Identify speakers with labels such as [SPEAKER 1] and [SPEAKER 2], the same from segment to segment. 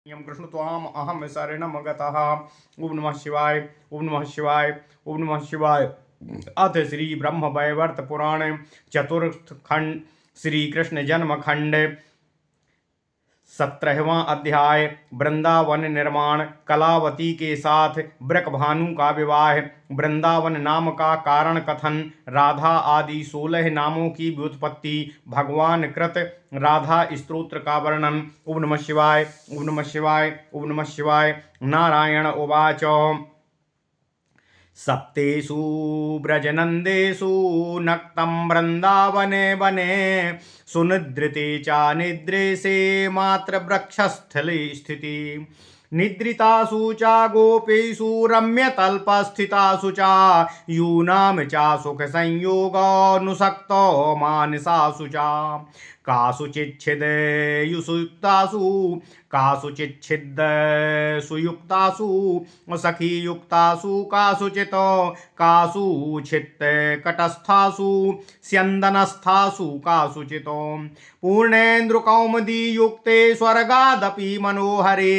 [SPEAKER 1] यम कृष्ण त्वाम अहम शरणम गतः। ओम नमः शिवाय। ओम नमः शिवाय। ओम नमः शिवाय। अथ श्री ब्रह्म वैवर्त पुराण चतुर्थ खंड श्री कृष्ण जन्म खंड 17वां अध्याय वृंदावन निर्माण। कलावती के साथ ब्रकभानु का विवाह। वृंदावन नाम का कारण कथन। राधा आदि 16 नामों की व्युत्पत्ति। भगवान कृत राधा स्तोत्र का वर्णन। ओम नमः शिवाय। ओम नमः शिवाय। ओम नमः शिवाय। नारायण उवाच सप्तेषु व्रजनन्देषु नक्तं वृन्दावने वने सुनिद्रिते च निद्रेशे मात्र वृक्षस्थले स्थिति निद्रितासु च गोपेषु रम्यतल्पस्थितासु च यूनां च सुखसंयोगानुसक्तो मानसासु च कासुचिच्छिदयुसुयुक्तासु कासुचिच्छिदसुयुक्तासु सखीयुक्तासु कासुचित् कासुचित्कटस्थासु स्यन्दनस्थासु कासुचित् पूर्णेन्द्रकौमुदीयुक्ते स्वर्गादपि मनोहरे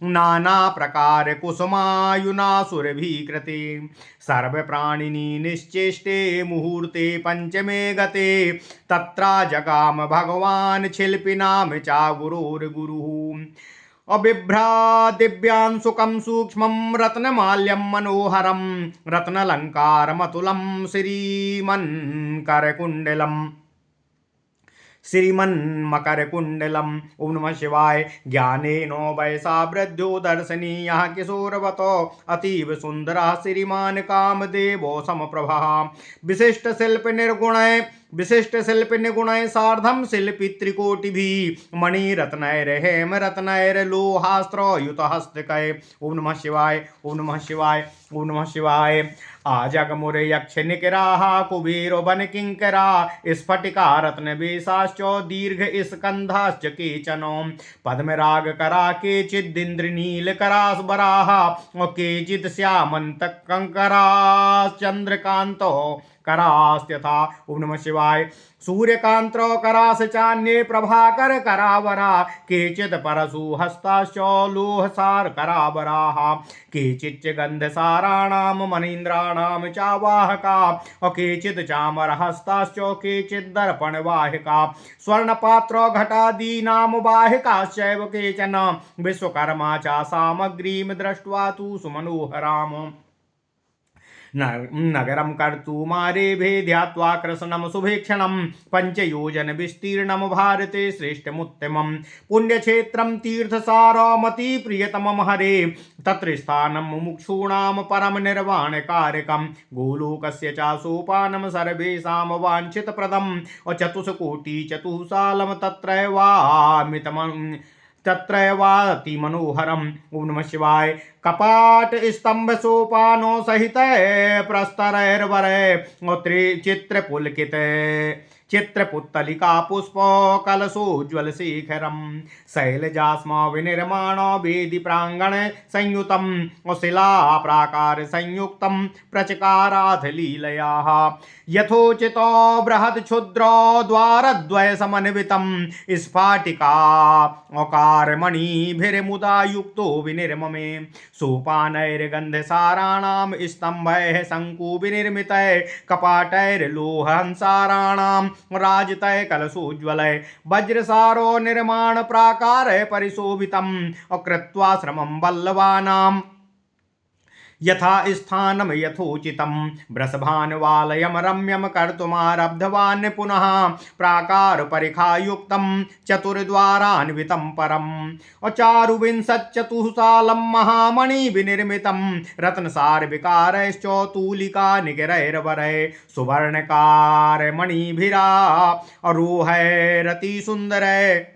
[SPEAKER 1] नानाप्रकारकुसुमायुनासुरभिकृते सर्वप्राणिनि निश्चेष्टे मुहूर्ते पंचमे गते तत्रा जगाम भगवान् शिल्पिनां च गुरुर्गुरुः अबिभ्रा दिव्यांशुकं सूक्ष्मं रत्नमाल्यं मनोहरं रत्नलङ्कारमतुलं श्रीमन्मकरकुण्डलम्। ओम नमः शिवाय। ज्ञानेनो वैसा वृद्धो दर्शनीयः किशोरवतो अतीव सुंदरः श्रीमान कामदेवो समप्रभः विशिष्ट शिल्प निर्गुणै सार्धम शिल्पी त्रिकोटिभिः मणिरत्नैर्हेम रत्नैर्लोहास्त्रयुतहस्तकै। ओम नमः शिवाय। ओम नमः शिवाय। ओम नमः शिवाय। आजगमुर यक्ष निकराः कुबेरो वन किंकरा स्फटिका रत्न वेशाश्च दीर्घ स्कंधाश्च केचन पद्मराग करा केचिदिंद्रनील करास्बराः केचित् श्यामंत कंकराश्चंद्रकांतो करास्त्यथा। ओम नमः शिवाय। सूर्यकांतो करास चान्ये प्रभाकर करावरा केचित् परशु हस्ताश्च लोहसार करावराः केचिच्च गंधसाराणां मनीन्द्राणां चावाहका केचित् चामरहस्ताश्च केचित् दर्पणवाहिका स्वर्णपात्र घटादीनां वाहिकाश्चैव केचन विश्वकर्मा च सामग्रीं दृष्ट्वा तु सुमनोहराम् नगरं कर्तुमारेभे ध्यात्वा कृष्णं सुभीक्षणं पंचयोजन विस्तीर्णं भारते श्रेष्ठमुत्तमं पुण्यक्षेत्रं तीर्थसारमति प्रियतमं हरे तत्र स्थानं मुमुक्षूणां परम निर्वाणकारकं गोलोकस्य च सोपानं सर्वेषां वाञ्छितप्रदं चतुष्कोटिचतुःसालं तत्रैवाति मनोहरम्। ओम नमः शिवाय। कपाट स्तंभ सोपानो सहित प्रस्तरैर्वरै चित्रपुलकित चित्रपुत्तलिका पुष्प कलशोज्वल शेखरम शैलजास्म विनिर्माण वेदि प्रांगण संयुतम शिला प्राकार संयुक्तम प्रचकाराथ लीलयाः यथोचितो बृहद क्षुद्र द्वारद्वय समन्वितम स्फाटिका औकारमणिभिर्मुदा युक्तो विनिर्ममे सोपानैर्गन्धसाराणां स्तम्भैः शङ्कुविनिर्मितैः कपाटैर्लोहंसाराणां राजितैः कलशोज्ज्वलैः वज्रसारो निर्माण प्राकारैः परिशोभितम् अकृत्वा श्रमं वल्लभानां यथा स्थानं यथोचितं वृषभानुवालयं रम्यं कर्तुमारब्धवान् पुनः प्राकार परिखायुक्तं चतुर्द्वारान्वितं परम् चारुविंशच्चतुःसालं महामणिविनिर्मितं रत्नसार विकारैश्च तूलिका निगरैर्वरैः सुवर्णकारमणिभिरारोहैरतिसुन्दरै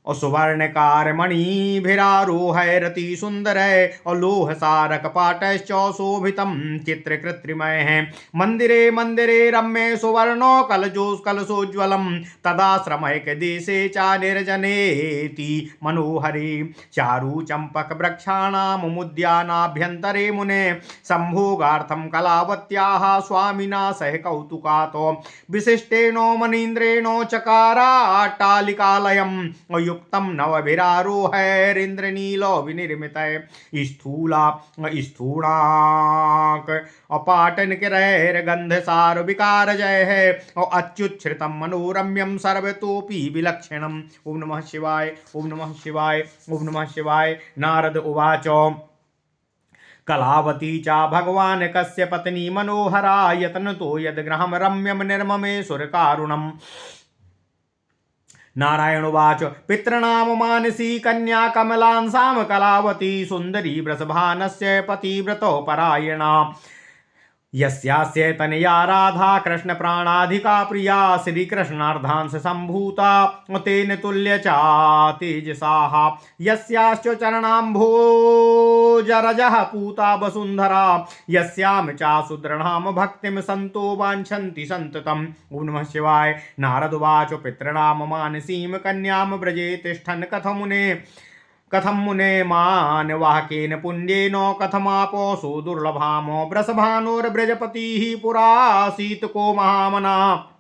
[SPEAKER 1] सुवर्णकारमणिभिरारोहैरतिसुन्दरै लोहसारकपाटैश्च शोभितं चित्रकृत्रिमैः मन्दिरे मन्दिरे रम्ये सुवर्णो कलशोज्ज्वलं तदाश्रमैकदेशे च निर्जनेति मनोहरे चारुचम्पकवृक्षाणामुद्यानाभ्यन्तरे मुने सम्भोगार्थं कलावत्याः स्वामिना सह कौतुकात् विशिष्टेनो मनीन्द्रेणो चकाराट्टालिकालयं युक्तं नवभिरारोहैरिन्द्रनीलो विनिर्मितै स्थूणाक अपाटन किरैर्गन्धसार विकारजय है और अच्युच्छ्रितं मनोरम्यं सर्वतोपि विलक्षणम्। ओम नमः शिवाय, ओम नमः शिवाय, ओम नमः शिवाय। नारद उवाच कलावती चा भगवान् कस्य पत्नी मनोहरा यतनतो यद्ग्रहं रम्यं निर्ममे सुरकारुणम्। नारायण उवाच पितॄणां मानसी कन्या कमलांसां कलावती सुंदरी वृषभानस्य पतिव्रतो परायणा यस्यास्य तनया राधा कृष्ण प्राणाधिका प्रिया श्री कृष्णार्धांश संभूता तेन तुल्य चा तेजसाः यस्याश्च चरणाम्भोजरजः पूता वसुंधरा यस्यां चा सुदृढां भक्तिं संतो वाञ्छन्ति संततम्। ओम नमः शिवाय। नारद उवाच पितॄणां मानसीं कन्यां व्रजे तिष्ठन् कथं मुने मानवाहकेन पुण्येन कथमापोऽसो दुर्लभामो वृषभानुर्व्रजपतिः पुरासीत् को महामना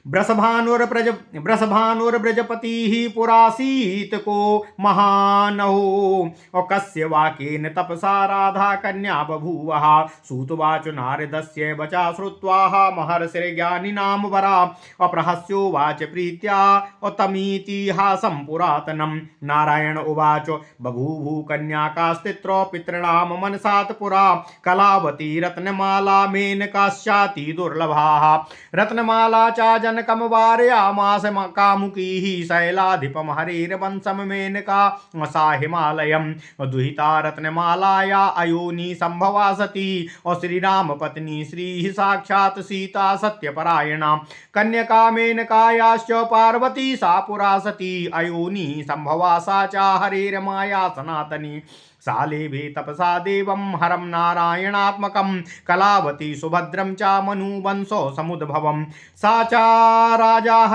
[SPEAKER 1] वृषभानुर्व्रजपतिः पुरासीत् को महानहो और कस्य वाकेन तपसा राधा कन्या बभूवः। सूतवाच नारदस्य वचा श्रुत्वा महर्षिर्ज्ञानिनां वरा अप्रहस्योवाच प्रीत्या तमीतिहासं पुरातनम्। नारायण उवाच बभूवु कन्या कास्तित्रो पितॄणां मनसात् पुरा कलावती रत्नमाला मेनकाश्चाति दुर्लभाः रत्नमाला चा जनकम वारयामास कामुकीः शैलाधिपं हरेर्वंशं मेनका सा हिमालयं दुहिता रत्नमालाया अयोनि संभवा सती और श्रीराम पत्नी श्री साक्षात् सीता सत्यपरायणा कन्यका मेनकायाश्च पार्वती सा पुरा सती अयोनि संभवा सा चा हरेर्माया सनातनी सालेभे तपसा देवं हरं नारायणात्मकं कलावती सुभद्रं च मनुवंशो समुद्भवं सा च राजा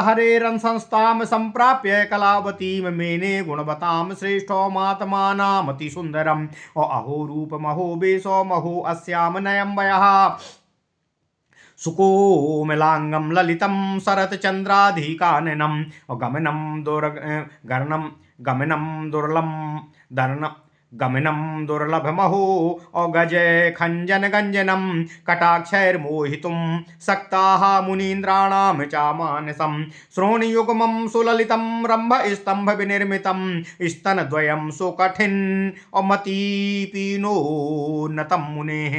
[SPEAKER 1] हरेरंसंस्तां संप्राप्य कलावतीं मेने गुणवतां श्रेष्ठो मातमानामति सुंदरम और अहो रूपमहो वेशो महो अस्यां नयं वयः सुकोमलांगं ललितं शरतचंद्राधिकाननं गमनं दुर्लभमहो और गजय खंजन गंजनम कटाक्षैर्मोहितुं सक्ताः मुनीन्द्राणां च मानसं श्रोणियुग्मं सुललितं रंभ स्तंभ विनिर्मितं स्तनद्वयं सुकठिन और मतीपीनोन्नतं मुनेः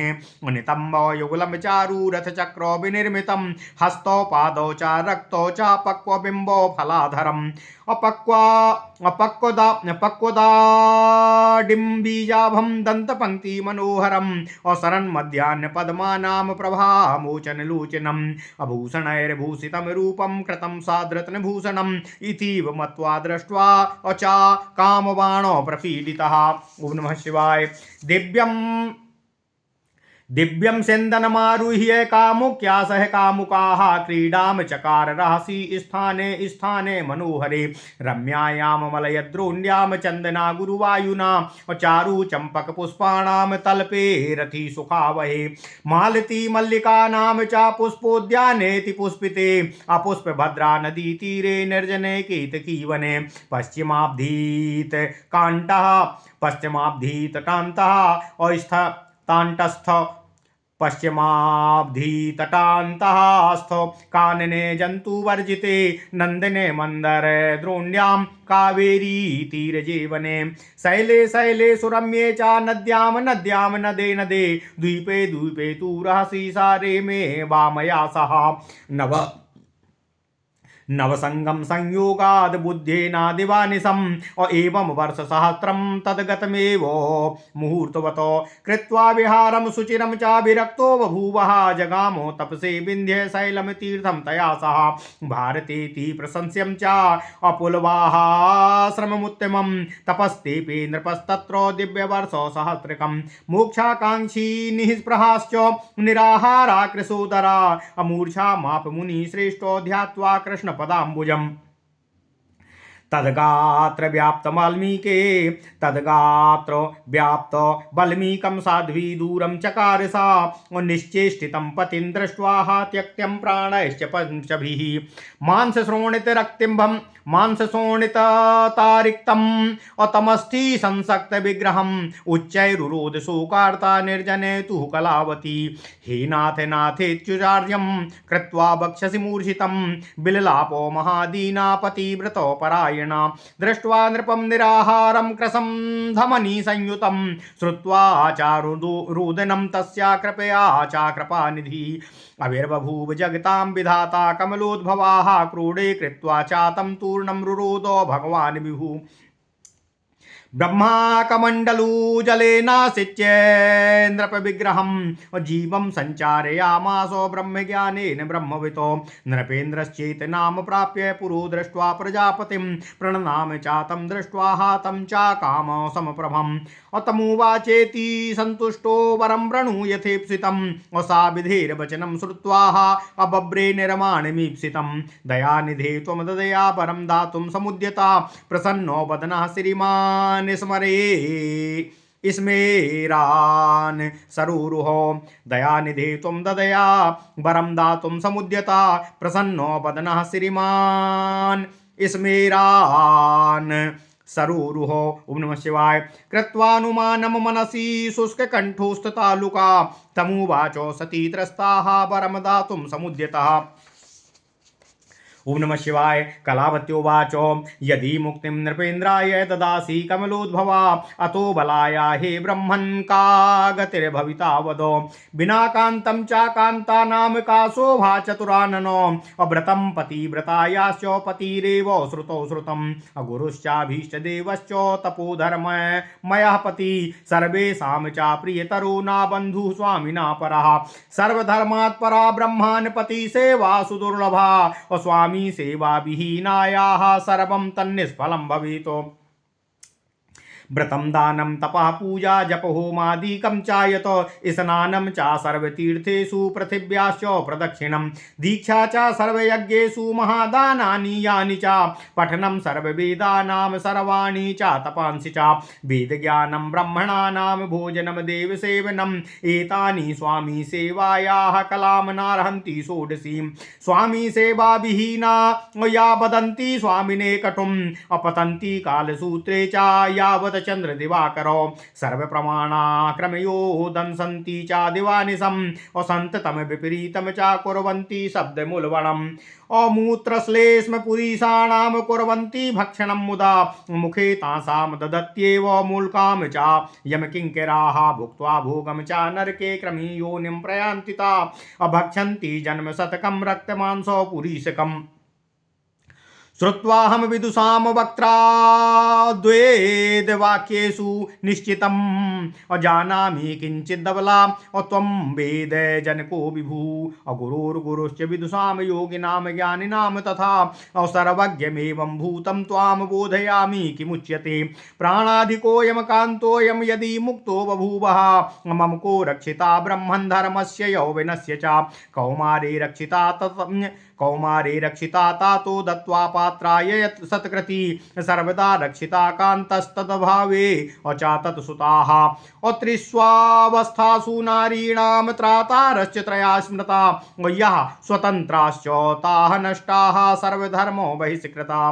[SPEAKER 1] नितंब युगलं चारु रथचक्रो विनिर्मितं हस्तौ पादौ च रक्तौ च पक्वबिम्बो फलाधरम् अपक्वदाडिम्बीजाभं दन्तपङ्क्ति मनोहरम् और शरण मध्याह्न पद्मानां प्रभामोचनलोचनम् आभूषणैर्भूषितं रूपं कृतं साद्रत्नभूषणम् इतीव मत्वा दृष्ट्वा अचा कामबाणो प्रपीडितः। ओम नमः शिवाय। दिव्यं सेन्दनमारुह्य कामुक्या सह कामुकाः क्रीडां चकार रहसि स्थाने स्थाने मनोहरे रम्यायां मलयद्रोण्यां चन्दना गुरुवायुना चारु चंपक पुष्पाणां तल्पे रथि सुखावहे मालती मल्लिकानां च पुष्पोद्यानेति पुष्पिते अपुष्पभद्रा नदी तीरे निर्जने केतकीवने पश्चिमाब्धीतटान्तः और तांटस्थ पश्चिमाब्धीतटान्तः स्थो कानने जन्तुवर्जिते नंदने मंदर द्रोण्यां कावेरी तीरजेवने शैले शैले सुरम्ये च नद्यां नद्यां नदे नदे द्वीपे द्वीपे तु रहसि सारे मे वामया सह नवसंगम संयोगाद बुद्धेनादिवानिशम् और एवं वर्ष सहस्रम तद्गतमेव मुहूर्तवतो कृत्वा विहारं सुचिरं च विरक्तो बभूवः जगामो तपसे विन्ध्य शैलं तीर्थं तया सह भारतेति प्रशंस्यं च अपुलवाहाश्रममुत्तमं तपस्तेपे नृपस्तत्र दिव्यवर्षो सहस्रकं मोक्षाकांक्षी निःस्पृहाश्च निराहारा कृशोदरा अमूर्छा माप मुनि श्रेष्ठो ध्यात्वा कृष्ण पदाम्बुजम् तद्गात्र व्याप्त वाल्मीके तद्गात्र व्याप्त वल्मीकं साध्वी दूरं चकार सा निश्चेष्टितं पतिं दृष्ट्वा त्यक्त्यं प्राणैश्च पंचभिः मांसश्रोणितरक्तिम्भं मांसशोणिततारिक्तम् अतमस्थि संसक्त विग्रहम् उच्चैरुरोध शोकार्ता निर्जने तु कलावती हे नाथ नाथेत्युजार्यं कृत्वा वक्षसि मूर्छितं बिललापो महादीनापतिव्रतो परायणा दृष्ट्वा नृपं निराहारं क्रसं धमनी संयुतं श्रुत्वा चारुरोदनं तस्या कृपया चाकृपानिधि अविर्बभूव जगतां विधाता कमलोद्भवाः क्रोडे कृत्वा चातं तूर्णं रुरोदो भगवान् विभुः ब्रह्माकमण्डलूजलेनासिच्येन्द्रपविग्रहं जीवं सञ्चारयामासो ब्रह्मज्ञानेन ब्रह्मवितो नृपेन्द्रश्चेतनां प्राप्य पुरो दृष्ट्वा प्रजापतिं प्रणनाम चातं दृष्ट्वा हातं चाकाम समप्रभम् अतमुवाचेति सन्तुष्टो वरं वृणुयथेप्सितं सा विधेर्वचनं श्रुत्वा अबभ्रे निर्माणमीप्सितं दयानिधे त्वं ददया वरं दातुं समुद्यता प्रसन्नो वदनः श्रीमान् स्मरे स्मेरान् सरुरुहो दयानिधे त्वं ददया वरं दातुं समुद्यता प्रसन्नो वदनः श्रीमान् स्मेरान् सरुरुहो। ओम नमः शिवाय। कृत्वानुमानं मनसि शुष्ककण्ठोस्थितालुका तमुवाचो सती त्रस्ताः वरं दातुं समुद्यतः। ओम नमः शिवाय। कलावत्योवाचो यदि मुक्तिं नृपेन्द्राय ददासि कमलोद्भवा अतो बलाया हे ब्रह्मन् का गतिर्भविता वदो विना कान्तं चाकान्तानां का शोभा चतुराननो अव्रतं पतिव्रतायाश्च पतिरेव श्रुतौ श्रुतम् अगुरुश्चाभीष्टदेवश्च तपोधर्म मयः पति सर्वेषां च प्रियतरो न बन्धुः स्वामिना परः सर्वधर्मात् परा ब्रह्मान् पति सेवा सुदुर्लभा स्वामी सेवा विहीनायाः सर्वं तन्निष्फलं भवेत्। व्रतं दानं तपः पूजा जप होमादिकं चायत स्नानं च सर्वतीर्थेषु पृथिव्याश्च प्रदक्षिणं दीक्षा च सर्वयज्ञेषु महादानानि यानि च पठनं सर्ववेदानां सर्वाणि च तपांसि च वेदज्ञानं ब्रह्मणानां भोजनं देवसेवनम् एतानि स्वामी सेवायाः कलां नार्हन्ति षोडशीं स्वामी सेवा विहीना या वदन्ति स्वामिने कटुम् अपतन्ति कालसूत्रे च यावत् चंद्र दिवाकरो सर्व प्रमाणाक्रमयो दंसन्ति च दिवानिशम् असन्ततं विपरीतं च कुर्वन्ति शब्दमूलवणम् अमूत्रश्लेष्म पुरीषाणां कुर्वन्ति भक्षणं मुदा मुखे तासां ददत्येव मूलकां च यमकिङ्कराः भुक्त्वा भोगं च नरके क्रमी योनिं प्रयान्ति ता अभक्षन्ति जन्म शतकं रक्तमांसो पुरीशकम् श्रुत्वाहं विदुषां वक्त्राद्वेदवाक्येषु निश्चितम् अजानामि किञ्चिदबला त्वं वेद जनको विभु अगुरुर्गुरुश्च विदुषां योगिनां ज्ञानिनां तथा सर्वज्ञमेवं भूतं त्वां बोधयामि किमुच्यते प्राणाधिकोऽयं कान्तोऽयं यदि मुक्तो बभूवः मम को रक्षिता ब्रह्मन् धर्मस्य यौवनस्य च कौमारे रक्षिता तातो दत्त्वा पात्राय सत्कृति सर्वदा रक्षिता कान्तस्तद्भावे अचातत्सुताः अत्रिष्वावस्थासु नारीणां त्रातारश्च त्रया स्मृता यः स्वतन्त्राश्च ताः नष्टाः सर्वधर्मो बहिष्कृता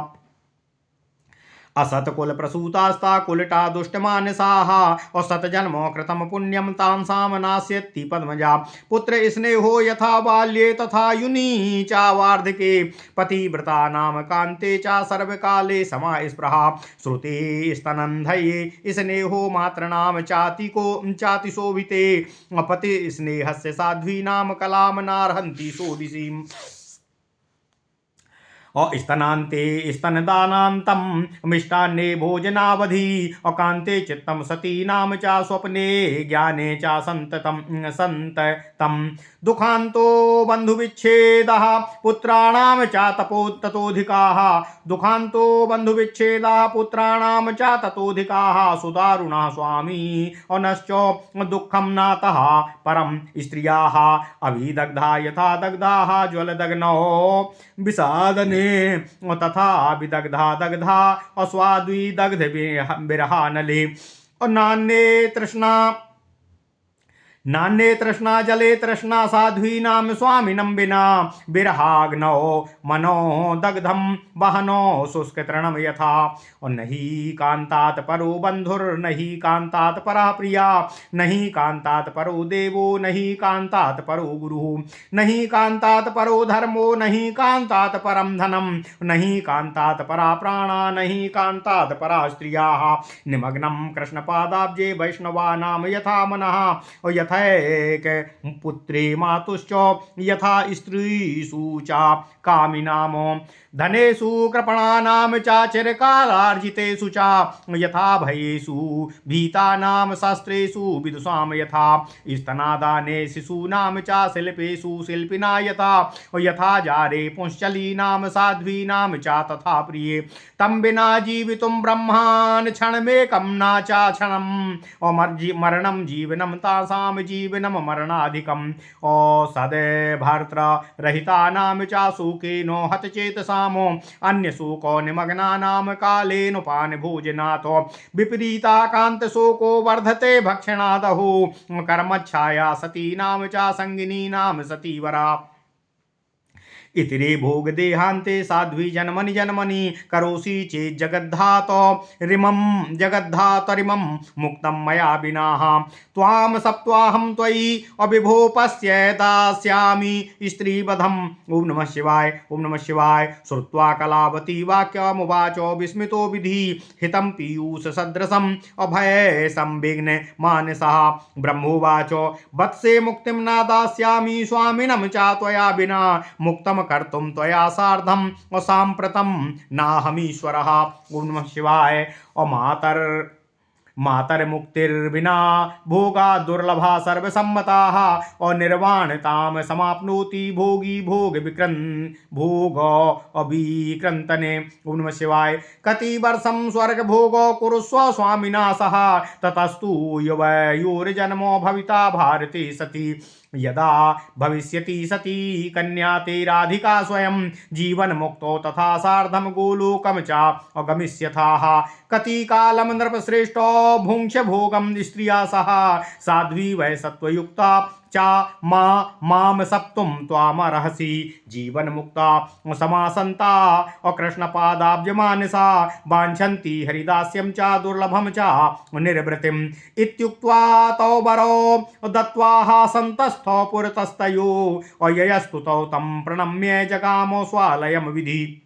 [SPEAKER 1] असत्कुल प्रसूतास्ता कुलटा दुष्टमानसाः असत्जन्म कृतं पुण्यं तांसां नास्यति पद्मजा पुत्र स्नेहो यथा बाल्ये तथा युनि च वार्धके पतिव्रता नाम कान्ते च सर्वकाले समा स्पृहा श्रुते स्तनन्धये स्नेहो मातॄणां चातिशोभिते पति स्नेहस्य साध्वीनां कलां नार्हन्ति षोडशीम् स्तनान्ते स्तनदानान्तं मिष्टान्ने भोजनावधि अकान्ते चित्तं सतीनां च स्वप्ने ज्ञाने च सन्ततं दुःखान्तो बन्धुविच्छेदः पुत्राणां च ततोऽधिकाः दुःखान्तो बन्धुविच्छेदः पुत्राणां च ततोऽधिकाः सुदारुणः स्वामी अनश्च दुःखं नातः परं स्त्रियाः अभिदग्धा यथा दग्धाः ज्वलदग्नौ विषादने तथा विदग्धा दग्धा अस्वाद्वी दग्ध बिरहा नले। और नान्ये तृष्णा जले तृष्णा साध्वीनां स्वामिनं विना बिरहाग्नौ मनो दग्धं वहनो शुष्कतृणं यथा। और नहीं कांतात परो बंधुर्नहि कांतात परा प्रिया नहीं कांतात परो देवो नहीं कांतात परो गुरुः नहीं कांतात परो धर्मो नहीं कांतात परम धनम नहीं कांतात परा प्राणा नहीं कांतात परा स्त्रियाः। निमग्नं कृष्णपादाब्जे वैष्णवानां यथा मनः यथैक पुत्रे मातुश्च यथा स्त्रीषु च कामिनामो धनेषु कृपणानां च चिरकालार्जितेषु च यथा भयेषु भीतानां शास्त्रेषु विदुषां यथा स्तनादाने शिशूनां च शिल्पेषु शिल्पिना यथा यथा जारे पुंश्चलीनां साध्वीनां च तथा प्रिये तं विना जीवितुं ब्रह्मान् क्षणमेकं न च क्षणम् मरणं जीवनं तासां जीवनं मरणाधिकम् सद्भर्तृरहितानां च शोकेनो हतचेतसाम् अन्यशोको निमग्नानां कालेनुपान भोजनातो विपरीता कान्तशोको वर्धते भक्षणादहो कर्मच्छाया सतीनां च संगिनीनां सतीवरा। इतिरे भोग देहांते साध्वी जन्मनि जन्मनि करोषि चेत् जगद्धातरिमं मुक्तं मया विनाः त्वां सप्त्वाहं त्वयि अविभो पश्येतास्यामि स्त्रीवधम्। ओम नमः शिवाय ओम नमः शिवाय। श्रुत्वा कलावती वाक्यमुवाचो विस्मितो विधि हितं पीयूष सदृशम् अभय संविघ्न मानसः। ब्रह्मोवाचो वत्से मुक्तिं न दास्यामि स्वामिनं च त्वया विना मुक्तं कर्तुं त्वया सार्धम् साम्प्रतं नाहमीश्वरः। ओम नमः शिवाय। और मातर्मुक्तिर्विना भोगा दुर्लभा सर्वसम्मताः और निर्वाणताम समाप्नोति भोगी भोग अभिक्रन्तने। ओम नमः शिवाय। कति वर्षं स्वर्ग भोगो कुरुस्व स्वामिना सह ततस्तु युवयोर्जन्मो भविता भारते सती यदा भविष्यति सती कन्या ते राधिका स्वयं जीवन मुक्तो तथा सार्धम गोलोकम च गमिष्यथाः। कति कालम नृपश्रेष्ठो भुङ्क्ष्य भोगम स्त्रिया सह साध्वी वै सत्वयुक्ता चा माम सप्तुम त्वामर्हसि जीवन मुक्ता समासन्ता और कृष्ण पादाब्ज मानसा वाञ्छन्ति हरिदास्यं च दुर्लभम च निर्वृतिम इत्युक्त्वा तौ वरो दत्त्वा सन्तस्थौ पुरतस्तयो और ययस्तुतौ तं प्रणम्य जगामो स्वालयं विधि।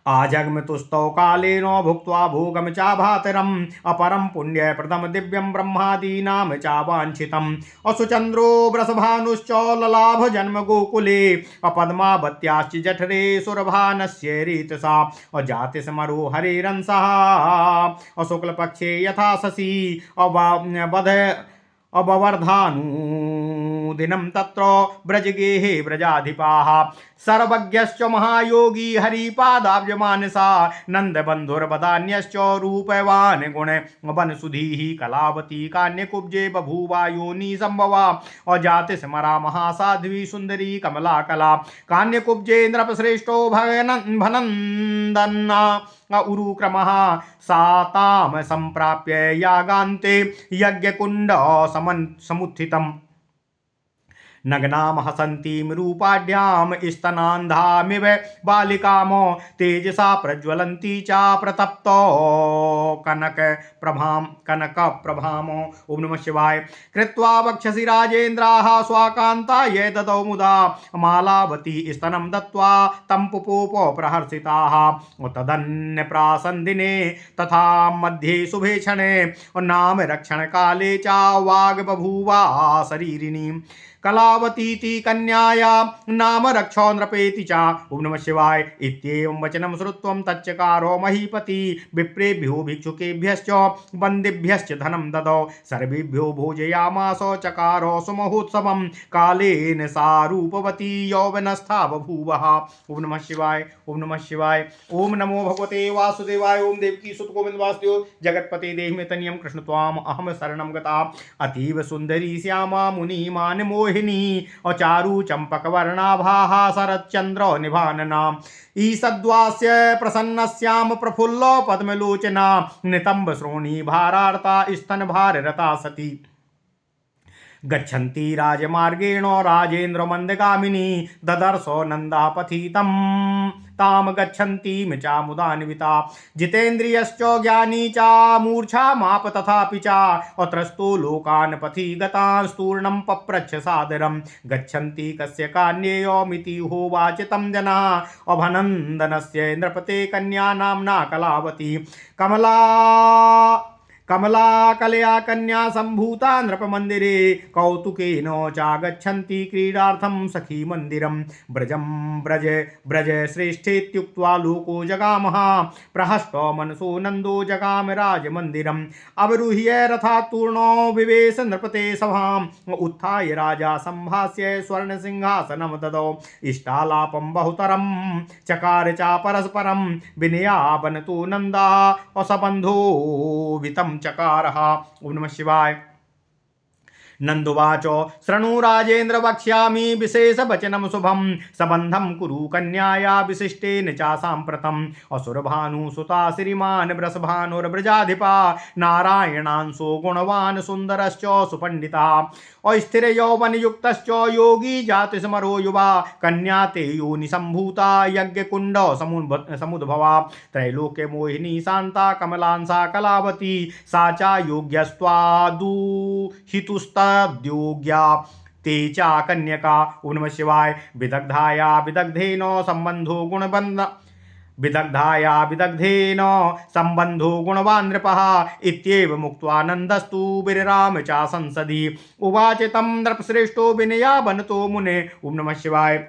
[SPEAKER 1] आजग्मतुस्तौ कालेनो भुक्त्वा भोगम चाभातरम अपरम पुण्यप्रदम दिव्यम ब्रह्मादीनां चावांछितम्। असुचंद्रो वृषभानुश्च ललाभ जन्म गोकुले अपद्मावत्याश्च जठरे सुरभानस्य रीतसा अजाति स्मरो हरिरंसः अशुक्लपक्षे यथा शशि अबवर्धानुदिनं तत्र व्रजगेहे व्रजाधिपाः सर्वज्ञश्च महायोगी हरिपादाब्जमानसा नन्दबन्धुर्वदान्यश्च रूपवान् गुणवनसुधीः कलावती कान्यकुब्जे बभूवा योनि संभवा अजाति स्मरा महासाध्वी सुन्दरी कमला कला कान्यकुब्जे नृपश्रेष्ठो भनन्दन्ना उरुक्रमः साताम संप्राप्य यागान्ते यज्ञकुण्ड समुत्थितम् नग्नां हसन्तीं रूपाढ्यां स्तनान्धामिव बालिकामो तेजसा प्रज्वलन्ती च प्रतप्तो कनकप्रभामो। ओम नमः शिवाय। कृत्वा वक्षसि राजेन्द्राः स्वाकान्ता ये ददौ मुदा मालावती स्तनं दत्त्वा तं पुपोपो प्रहर्षिताः तदन्यप्रासन्दिने तथा मध्ये शुभे क्षणे नाम रक्षणकाले च वाग् बभूवा शरीरिणी कलावतीति कन्याया नाम रक्षो नृपेति च। ओम नमः शिवाय। इत्येवं वचनं श्रुत्वं तच्चकारो महीपति विप्रेभ्यो भिक्षुकेभ्यश्च बन्दिभ्यश्च धनं ददौ सर्वेभ्यो भोजयामास चकारो सुमहोत्सवं कालेन सा रूपवती यौवनस्था बभूवः। ओम नमः शिवाय ओम नमः शिवाय। ओम नमो भगवते वासुदेवाय। ओम देवकी सुत गोविंद वासुदेव जगतपते देहि मे तनियं कृष्ण त्वाम अहम शरणं गता अतीव सुंदरी श्यामा मुनि मान मोहि मोहिनी और चारु चंपक वर्णाभाः शरच्चंद्र निभानना ईषद्वास्य प्रसन्नस्याम प्रफुल्ल पद्मलोचना नितंब श्रोणी भारार्ता स्तन भाररता सती गच्छन्ति राजमार्गेण राजेन्द्र मंदगामिनी ददर्शो नंदापथितं ताम गच्छन्तीं चामुदान्विता जितेन्द्रियश्च ज्ञानी च मूर्छामाप तथापि च अत्रस्तो लोकान् पथि गतांस्तूर्णं पप्रच्छ सादरं गच्छन्ति कस्य कान्येयोमिति होवाच तं जनाः अभनन्दनस्य नृपते कन्या नाम्ना कलावती कमला कलया कन्या संभूता नृपमन्दिरे कौतुकेन चागच्छन्ति क्रीडार्थं सखी मन्दिरं ब्रजं ब्रज ब्रज श्रेष्ठेत्युक्त्वा लोको जगामः प्रहस्तो मनसो नन्दो जगाम राजमन्दिरम् अवरुह्य रथात्तूर्णो विवेश नृपते सभाम् उत्थाय राजा सम्भाष्य स्वर्णसिंहासनं ददौ इष्टालापं बहुतरं चकार च परस्परं विनया बनतो नन्दा असबन्धो वितं चकारः। ओम नमः शिवाय। नंदुवाच शृणु राजेन्द्र वक्ष्यामि विशेष वचनम शुभम संबंधम कुरु कन्याया विशिष्टेन चा सांप्रतम असुरभानु सुता श्रीमान वृषभानुर्व्रजाधिपा नारायणांशो गुणवान सुंदरश्च सुपंडिता अस्थिर यौवन युक्तश्च योगी जाति समरो युवा कन्या ते योनि संभूता यज्ञ कुंड समुद्भवा त्रैलोक्य मोहिनी शांता कमलांसा कलावती सा चा योग्यस्त्वादुहितुस्तद्योग्या ते चा कन्यका। ओम नमः शिवाय। विदग्धाया विदग्धेन संबंधो गुणबंध विदग्धाया विदग्धेन संबंधो गुणवान् नृपः इत्येव मुक्त्वा नन्दस्तु विरराम चा संसदि उवाच तं नृपश्रेष्ठो विनया बनतो मुने। ओम नमः शिवाय।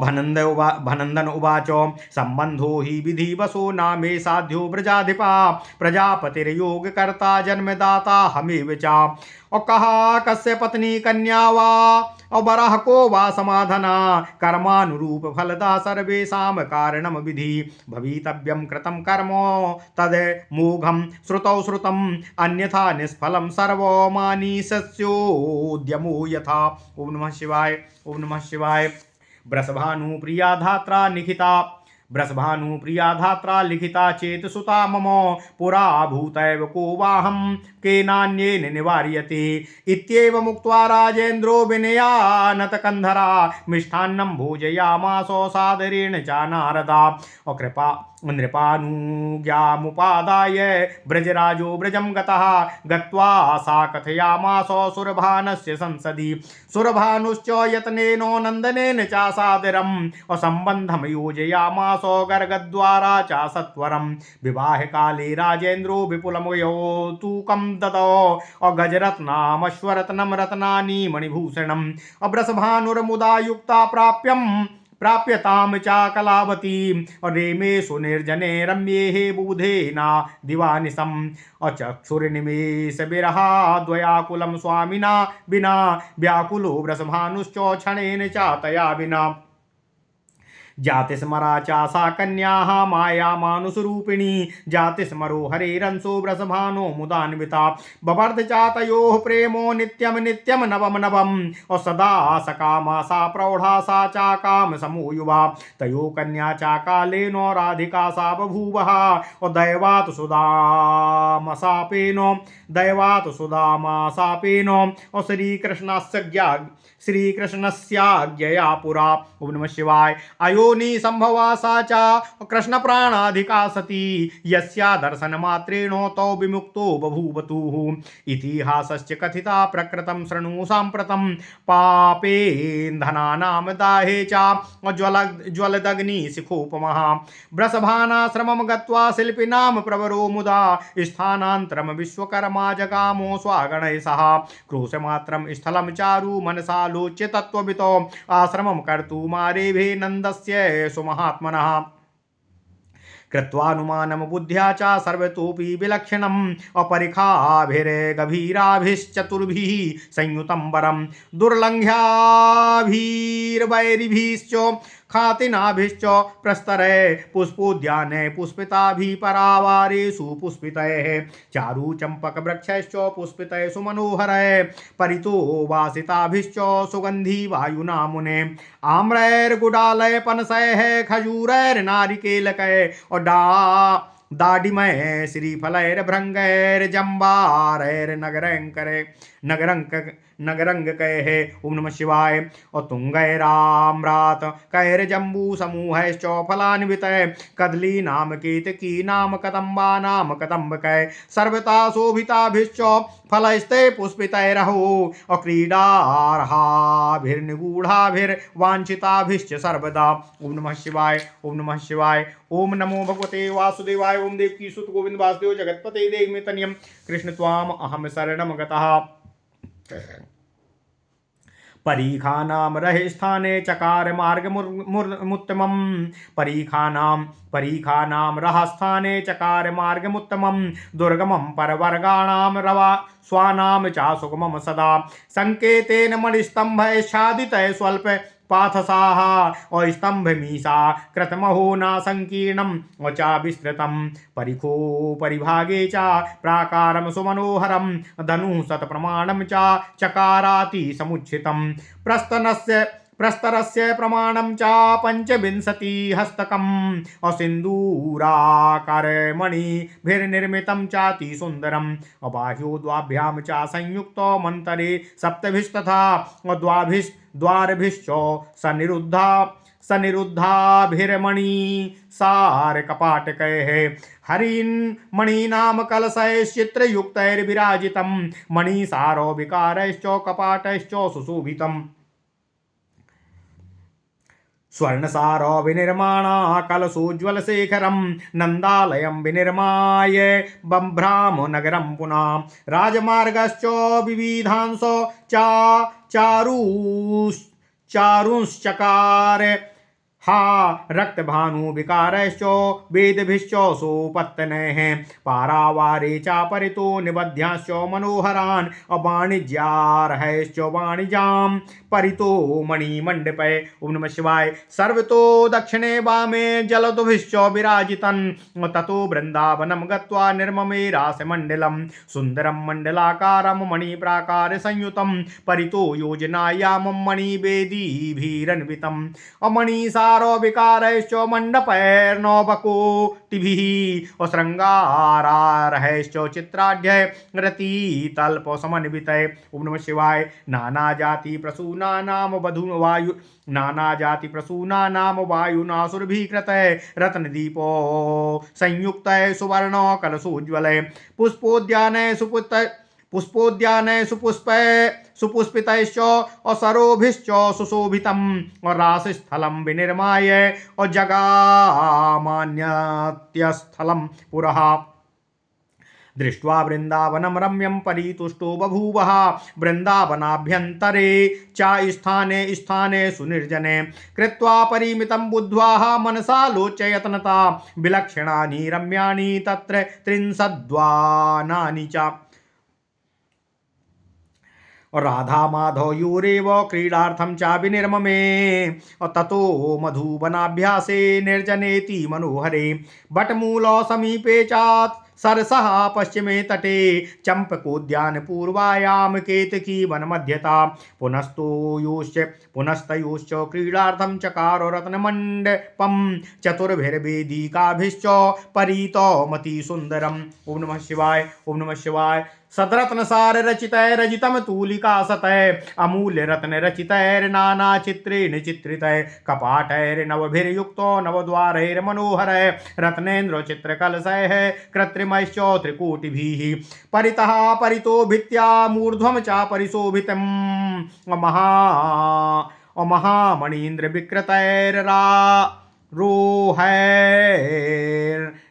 [SPEAKER 1] भनन्दन उवाच संबंधो हि विधिवशो नामे साध्यो व्रजाधिपा प्रजापतिर्योगकर्ता जन्मदाता हमेव च और कहा कस्य पत्नी कन्या वा और बरह को वा समाधना कर्मानुरूप फलदा सर्वेषां कारणम विधि भवितव्यं कृतं कर्म तद मोघम श्रुतौ श्रुतम अन्यथा निष्फलं सर्वमानीष्योद्यमो यथा। ओम नमः शिवाय। ओम नमः शिवाय। वृषभानुप्रिया धात्रा लिखिता चेत सुता मम पुरा भूतैव को वाहं केनान्येन निवार्यते इत्येव मुक्त्वा राजेन्द्रो विनयानत कंधरा मिष्टान्नं भोजयामासो सादरेण च नारदा और कृपा नृपानुज्ञामुपादाय ब्रजराजो ब्रजं गतः गत्वा सा कथयामासो सुरभानस्य संसदि सुरभानुश्च यत्नेनो नन्दनेन च सादरम् और सम्बन्धं योजयामासो गर्गद्वारा च सत्वरं विवाह काले राजेन्द्रो विपुलमयौतुकं ददौ और गजरत्नामश्वरत्नं रत्नानि मणिभूषणम् अवृषभानुर्मुदा युक्ता प्राप्यताम चा कलावती और रेमे सुनिर्जने रम्ये बुधेना दिवानिशम और चक्षुर्निमेष विरहा द्वयाकुलं स्वामिना बिना व्याकुलो वृषभानुश्च क्षणेन चातया विना जाति स्मरा चासा कन्याः माया मानुषरूपिणी जाति स्मरो हरेरंसो वृषभानो मुदान्विता बबर्ध चातयोः प्रेमो नित्यम नित्यम नवम नवम और सदा सकामा सा प्रौढ़ा सा चा काम समो युवा तयो कन्या चा कालेनो राधिका सा बभूवः और दैवात सुदामासापेनो और श्रीकृष्णस्याज्ञया पुरा। ओम नमः शिवाय। अयोनि संभवा सा च कृष्ण प्राणाधिका सती यस्या दर्शन मात्रेण तौ विमुक्तो बभूवतुः इतिहासश्च कथिता प्रकृतं शृणु साम्प्रतं पापेन्धनानां दाहे च ज्वलदग्नि शिखोपमः वृषभानाश्रमं गत्वा शिल्पिनां प्रवरो मुदा स्थानान्तरं विश्वकर्मा जगामो स्वागणैः सह क्रोशमात्रं स्थलं चारु मनसा लोच्य तत्त्ववितो आश्रमं कर्तुमारेभे नन्दस्य सुमहात्मनः कृत्वानुमानं बुद्ध्या च सर्वतोऽपि विलक्षणम् अपरिखाभिर्गभीराभिश्चतुर्भिः संयुतं वरं दुर्लङ्घ्याभिर्वैरिभिश्च खातिनाभिश्च प्रस्तरे पुष्पोद्याने पुष्पिताभिपरावारेषु पुष्पितैः चारु चंपक वृक्षैश्च पुष्पितैषु मनोहरैः परितो वासिताभिश्च सुगंधी वायुना मुने आम्रैर्गुडालय पनसैः खजूरैर्नारिकेलकैः और दाडिमय श्रीफलैर्भृंगैर्जम्बारैर्नगरंकरे नगरंक नगरंग कहे ओम नमः शिवाय और तुंगैराम्रात कैर्जम्बू समूहैश्च फलान्वितै कदली नाम केतकी नाम कदम्बा नाम कदम्ब कै सर्वता शोभिताभिश्च फलैस्ते पुष्पितैरहो और क्रीडार्हाभिर्निगूढ़ाभिर्वाञ्छिताभिश्च सर्वदा ओम नमः शिवाय ओम नमः शिवाय ओम नमो भगवते वासुदेवाय ओम देवकी सुत गोविंद वासुदेव जगतपते देवमितन्यम कृष्ण त्वाम अहम शरणम गतः परीखानाम रहे स्थाने चकार मार्ग मुत्तमम परीखानाम रहा स्थाने चकार मार्ग मुत्तमम दुर्गमम परवर्गाणाम रवा स्वानाम चा सुगमम सदा संकेतेन मणिस्तंभैश्चादितै स्वल्प पाथसाः और स्तंभ मीसा कृतमहो ना संकीर्णम चा विस्तृतम परिखो परिभागे चा प्राकारम सुमनोहरम धनु शत प्रमाणम चा चकाराति समुच्छितम प्रस्तरस्य प्रमाणम चा पंचविंशति हस्तकम और सिंदूराकारमणिभिर्निर्मितं चाति सुंदरम और बाह्यो द्वाभ्याम चा संयुक्तो मंतरे सप्तभिस्तथा और द्वारभिश्च सनिरुद्धाभिर्मणि सार कपाटकैः हरिन् मणिनाम कलशैश्चित्रयुक्तैर्विराजितं मणिसारो विकारैश्च कपाटैश्च सुशोभितम् स्वर्णसारो विनिर्माणा कलशोज्ज्वलशेखरं नन्दालयं विनिर्माय बभ्रामो नगरं पुनः राजमार्गश्च विविधांशो चारुश्चकार हा रक्तभानु विकारैश्च वेदभिश्च सोपत्तनैः पारावारे चापरितो निबध्याश्च मनोहरान् अवाणिज्यार्हैश्च वाणिजां परितो मणिमण्डपै ओम नमः शिवाय सर्वतो दक्षिणे वामे जलदुभिश्च विराजितन् ततो वृन्दावनं गत्वा निर्ममे रासमण्डलं सुन्दरं मण्डलाकारं मणिप्राकार संयुतं परितो योजनायामं मणिवेदीभिरन्वितं अमणिसारो विकारैश्च मण्डपैर्नवकोटिभिः श्रृङ्गारार्हैश्च चित्राढ्य रतितल्पसमन्वितै ओम नमः शिवाय नाना जाति प्रसूनानाम वायुना सुरभिकृतै रत्नदीपो संयुक्तै सुवर्ण कलशोज्ज्वलै पुष्पोद्याने सुपुष्पितैश्च और सरोभिश्च सुशोभितम् और रासस्थलं विनिर्माय और जगामान्यत्यस्थलं पुरः दृष्ट्वा वृंदावनं रम्यं परितुष्टो बभूवः वृंदावनाभ्यन्तरे चा स्थाने सुनिर्जने कृत्वा परिमितं बुद्ध्वा मनसा लोचयतनता विलक्षणानि रम्याणि तत्र त्रिंशद्वानानि च और राधा माधवयोरेव क्रीडार्थं चा विनिर्ममे और ततो मधुवनाभ्यासे निर्जनेति मनोहरे बटमूलो समीपे चात् सरसः पश्चिमे तटे चंपकोद्यान पूर्वायाम केतकी वनमध्यता पुनस्तयोश्च क्रीडार्थं चकारो रत्नमण्डपं चतुर्भिर्वेदिकाभिश्च परितो मति सुंदरम ओम नमः शिवाय ओम नमः शिवाय सदरत्नसार रचितैर रजितम तूलिका सतय अमूल्य रत्न रचितैर नाना चित्रेण चित्रितै कपाटैर नवभिर्युक्तो नवद्वारैर मनोहरै रत्नेन्द्र चित्रकलशैः कृत्रिमैश्च त्रिकोटिभिः परितः परितो भित्त्या मूर्ध्वं च परिशोभितं महामणीन्द्र विकृतैर्रोहैर्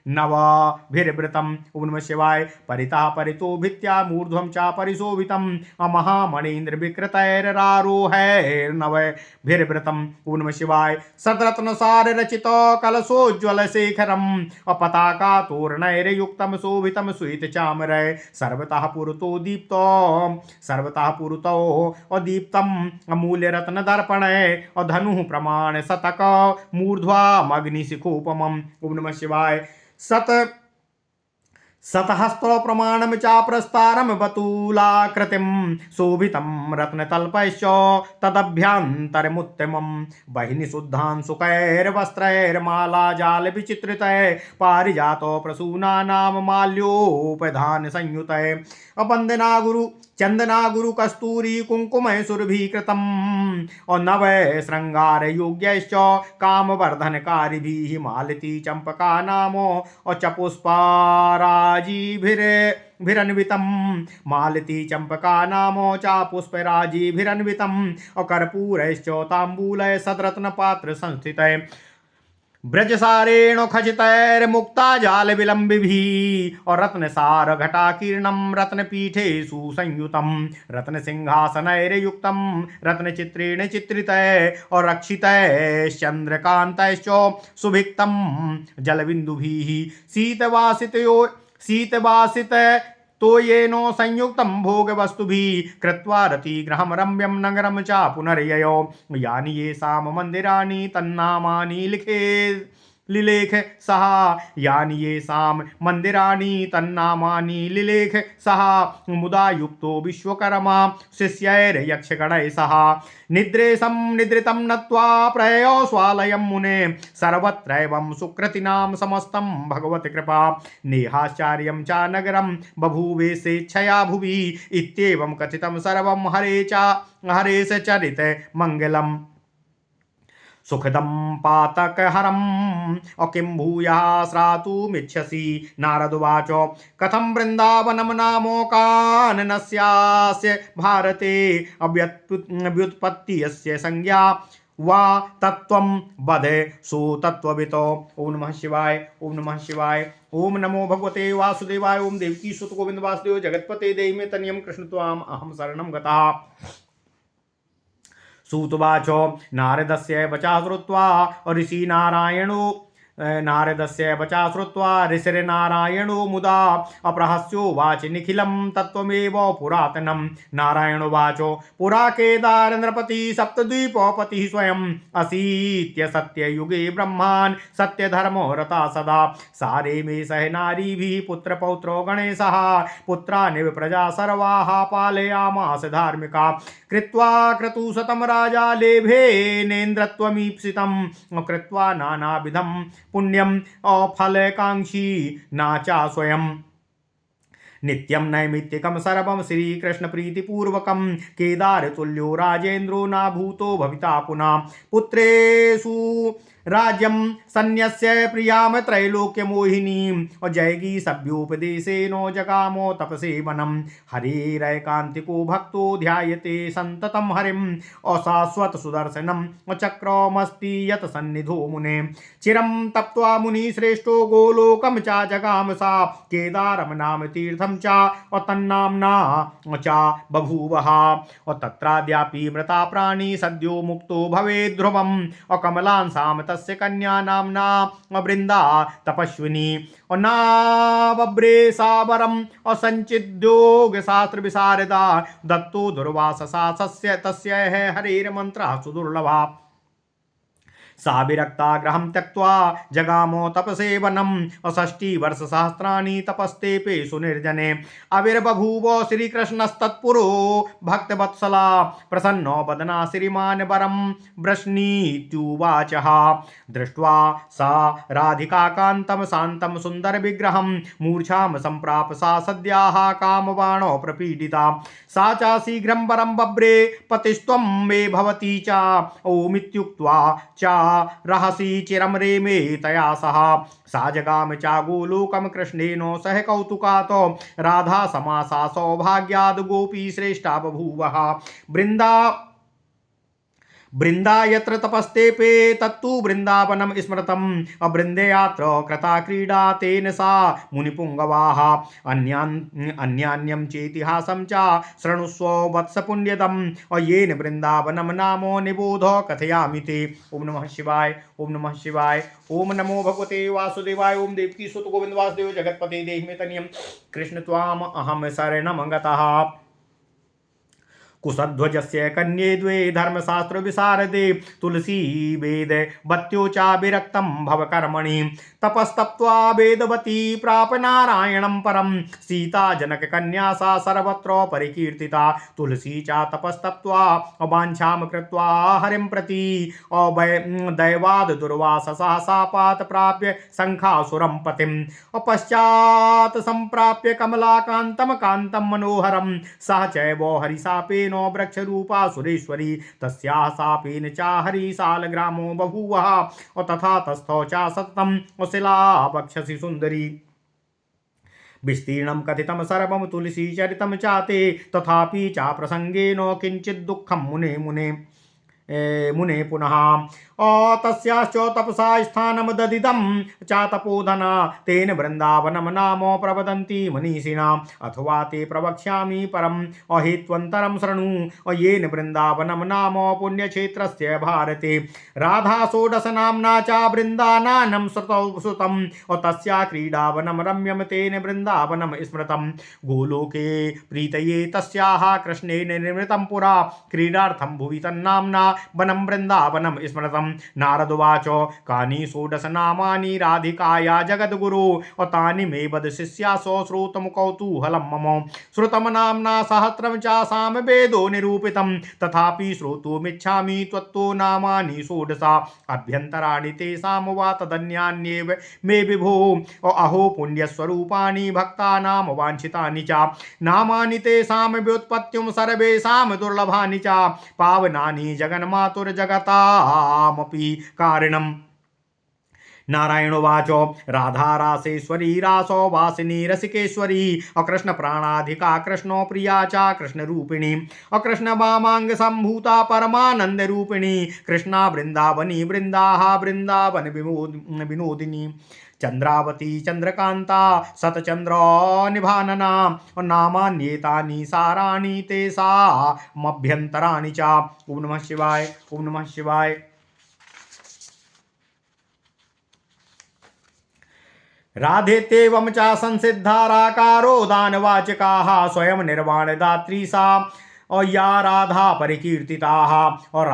[SPEAKER 1] नवभिर्वृतम्। ओम नमः शिवाय। परितः परितो भित्त्या मूर्ध्वं च परिशोभितम् महामणीन्द्र विकृतैर्रारोहैर्नवभिर्वृतम्। ओम नमः शिवाय। सद्रत्नसार रचितो कलशोज्ज्वल शेखरम् पताका तोरणैर्युक्तं शोभितं श्वेत चामरै सर्वतः पुरतो दीप्तो दीप्तम् अमूल्य रत्न दर्पणे और धनु प्रमाण शतक मूर्ध्वामग्निशिखोपमम्। ओम नमः शिवाय। शतहस्तो प्रमाणम चा प्रस्तारम बतूलाकृतिम शोभितं रत्नतल्पैश्च तदभ्यन्तरमुत्तमम्। बहिनी शुद्धान् सुकैर्वस्त्रैर्माला जाल विचित्रितै पारिजातो प्रसूनानां माल्योपधान संयुतै अपन्दना गुरु चंदना गुरु कस्तूरी कुंकुमय सुरभिकृतम् और नव श्रृंगार योग्यश्च कामवर्धनकारिभिः मालती चंपका नामो और चपुष्पाराजीभिरन्वितं मालती चंपका नामो च पुष्पराजीभिरन्वितं और कर्पूरैश्च तांबूलय सदरत्न पात्र संस्थितै ब्रजसारेण खचितैर्मुक्ता जाल विलंबिभिः और रत्नसार घटाकीर्णं रत्नपीठे सुसंयुतं रत्नसिंहासनैर्युक्तं रत्नचित्रेण चित्रितै और रक्षितैश्चन्द्रकान्तैश्च सुभिक्तं जलबिन्दुभिः शीतवासित तो येनो संयुक्तं भोगवस्तुभिः कृत्वा रतिगृहं रम्यं नगरं च पुनर्ययो यानि येषां मन्दिराणि तन्नामानि लिलेख सः यानि येषां मन्दिराणि तन्नामानि लिलेख सः मुदा युक्तो विश्वकर्मा शिष्यैर्यक्षगणैः सह निद्रेशं निद्रितं नत्वा प्रययो स्वालयं मुने सर्वत्रैवं सुकृतिनां समस्तं भगवति कृपा नेहाश्चर्यं च नगरं बभूवे स्वेच्छया भुवि इत्येवं कथितं सर्वं हरेश चरित मंगलम् सुखदं पातकहरम् किं भूयः श्रातुमिच्छसि नारदुवाच कथं वृन्दावनं नामोकाननस्यास्य भारते व्युत्पत्तियस्य संज्ञा वा तत्त्वं वद सुतत्त्ववितो। ओम नमः शिवाय। ओम नमः शिवाय। ओम नमो भगवते वासुदेवाय। ओम देवकी सुत गोविंद वासुदेव जगत्पते देहि मे तनियं कृष्ण त्वाम् अहं शरणं गतः। सूतवाच नारदस्य वचा श्रुत्वा ऋषिर्नारायणो मुदा अप्रहस्योवाच निखिलं तत्त्वमेव पुरातनं। नारायणोवाच पुरा केदार नृपति सप्तद्वीपोपतिः स्वयं असीत्य सत्ययुगे ब्रह्मान् सत्यधर्मो रता सदा सारे मे सह नारीभिः पुत्रपौत्रो गणेशः पुत्रानिव प्रजा सर्वाः पालयामास धार्मिका कृत्वा क्रतुशतं राजा लेभेनेन्द्रत्वमीप्सितं कृत्वा नानाविधं पुण्यम अफलकांक्षी नाचा स्वयं नित्यं नैमित्तिकं सर्वं श्रीकृष्ण प्रीतिपूर्वकं केदार तुल्यो राजेन्द्रो नाभूतो भविता पुनः पुत्रेषु राज्यं सन्न्यस्य प्रियाम त्रैलोक्य मोहिनी और जयगी सभ्योपदेशेनो जगामो तपसे वनम हरिरैकान्तिको भक्तो ध्यायते संततम हरिम और शाश्वत सुदर्शनम और चक्रमस्ति यत सन्निधो मुने चिरम तप्त्वा मुनि श्रेष्ठो गोलोकम चा जगाम सा केदारम नाम तीर्थम चा और तन्नाम्ना चा बभूवः और तत्राद्यापि मृता प्राणी सद्यो मुक्तो भवे ध्रुवम और कमलांसाम तस्य कन्या नामना वृंदा तपस्विनी और नावब्रे साबरम और संचिद्योग शास्त्र विशारदा दत्तो दुर्वाससा सस्य तस्य है हरेर मंत्र सुदुर्लभा सा विरक्ता गृहं त्यक्त्वा जगामो तपसे वनम और 60 वर्ष सहस्राणि तपस्तेपे सुनिर्जने आविर्बभूव श्रीकृष्णस्तत्पुरो भक्तवत्सला प्रसन्नो वदना श्रीमान् वरं वृष्णीत्युवाचः दृष्ट्वा सा राधिकाकान्तं शान्तं सुन्दरविग्रहं मूर्छां सम्प्राप सा सद्याः कामबाणो प्रपीडिता सा च शीघ्रं वरं बभ्रे पतिस्त्वं मे भवती च ओमित्युक्त्वा च रहसि चिरं रेमे तया सह सा जगाम चा गोलोकं कृष्णेनो सह कौतुकातो राधा समासा सौभाग्याद् गोपी श्रेष्ठा बभूवः बृंदा यत्र तपस्तेपे तत्तु वृंदावनम स्मृतम अबृंदेयात्र कृता क्रीडा तेन सा मुनिपुंगवाः अन्यान्यं चेतिहासं च शृणुस्व वत्स पुण्यदम और येन वृंदावनम नामो निबोधो कथयामि ते। ओम नमः शिवाय, ओम नमः शिवाय, ओम नमो भगवते वासुदेवाय। ओम देवकी सुत गोविंद वासुदेव जगतपते देहि मे तनियम कृष्ण त्वाम अहम शरणं गतः। कुशध्वजस्य कन्ये द्वे धर्मशास्त्र विशारदे तुलसी वेद बत्योचा विरक्तं भवकर्मणि तपस्तप्त्वा वेदवती प्राप नारायणं परं सीता जनक कन्या सा सर्वत्र परिकीर्तिता तुलसी चा तपस्तप्त्वा वाञ्छां कृत्वा हरिं प्रति दैवाद दुर्वाससा सापात प्राप्य शंखासुरं पतिं पश्चात् संप्राप्य कमलाकान्तं कान्तं मनोहरं सह चैव हरिशापेन वृक्ष रूपा सुरेश्वरी तस्याः शापेन चा हरिशालग्रामो बभूवः और तथा तस्थौ चा सततं शिला वक्षसि सुंदरी विस्तीर्णं कथितं सर्वं तुलसी चरितं चाते तथापि चा प्रसंगेन किंचित् दुःखं मुने मुने मुने पुनः तस्याश्च तपसा स्थानं ददिदं चातपोधना तेन वृन्दावनं नाम प्रवदन्ति मनीषिणाम् अथवा ते प्रवक्ष्यामि परम् अहेत्वन्तरं शृणु येन वृन्दावनं नाम पुण्यक्षेत्रस्य भारते राधा षोडश नाम्ना च वृन्दानानं श्रुतं तस्या क्रीडावनं रम्यं तेन वृन्दावनं स्मृतं गोलोके प्रीतये तस्याः कृष्णेन निर्मितं पुरा क्रीडार्थं भुवि तन्नाम्ना वनं वृन्दावनं स्मृतं नारदुवाच कानि षोडश नामानि राधिकाया जगद्गुरु तानि मे वद शिष्यासो श्रोतम कौतूहलं मम श्रुतं नाम्ना सहस्रं चासाम वेदो निरूपितं तथापि श्रोतुमिच्छामि त्वत्तो नामानि षोडश अभ्यन्तराणि तेषां वा तदन्यान्येव मे विभो अहो पुण्यस्वरूपाणि भक्तानां वाञ्छितानि च नामानि तेषां व्युत्पत्तिं सर्वेषां दुर्लभानि च पावनानि जगन्मातुर्जगतामपि कारणम् नारायणोवाच राधा रासेश्वरी रासो वासिनी रसिकेश्वरी अकृष्ण प्राणाधिका कृष्णो प्रिया च कृष्ण रूपिणी अकृष्ण वामांग संभूता परमानंद रूपिणी कृष्णा वृंदावनी वृंदाहा वृंदावन विनोदिनी चंद्रावती चंद्रकांता सतचंद्र निभानना नामान्येतानि साराणि तेषामभ्यन्तराणि च। ओम नमः शिवाय, ओम नमः शिवाय। राधेत्येवं च संसिद्धाराकारो दानवाचकाः स्वयं निर्वाणदात्री सा और या राधा परिकीर्तिताः और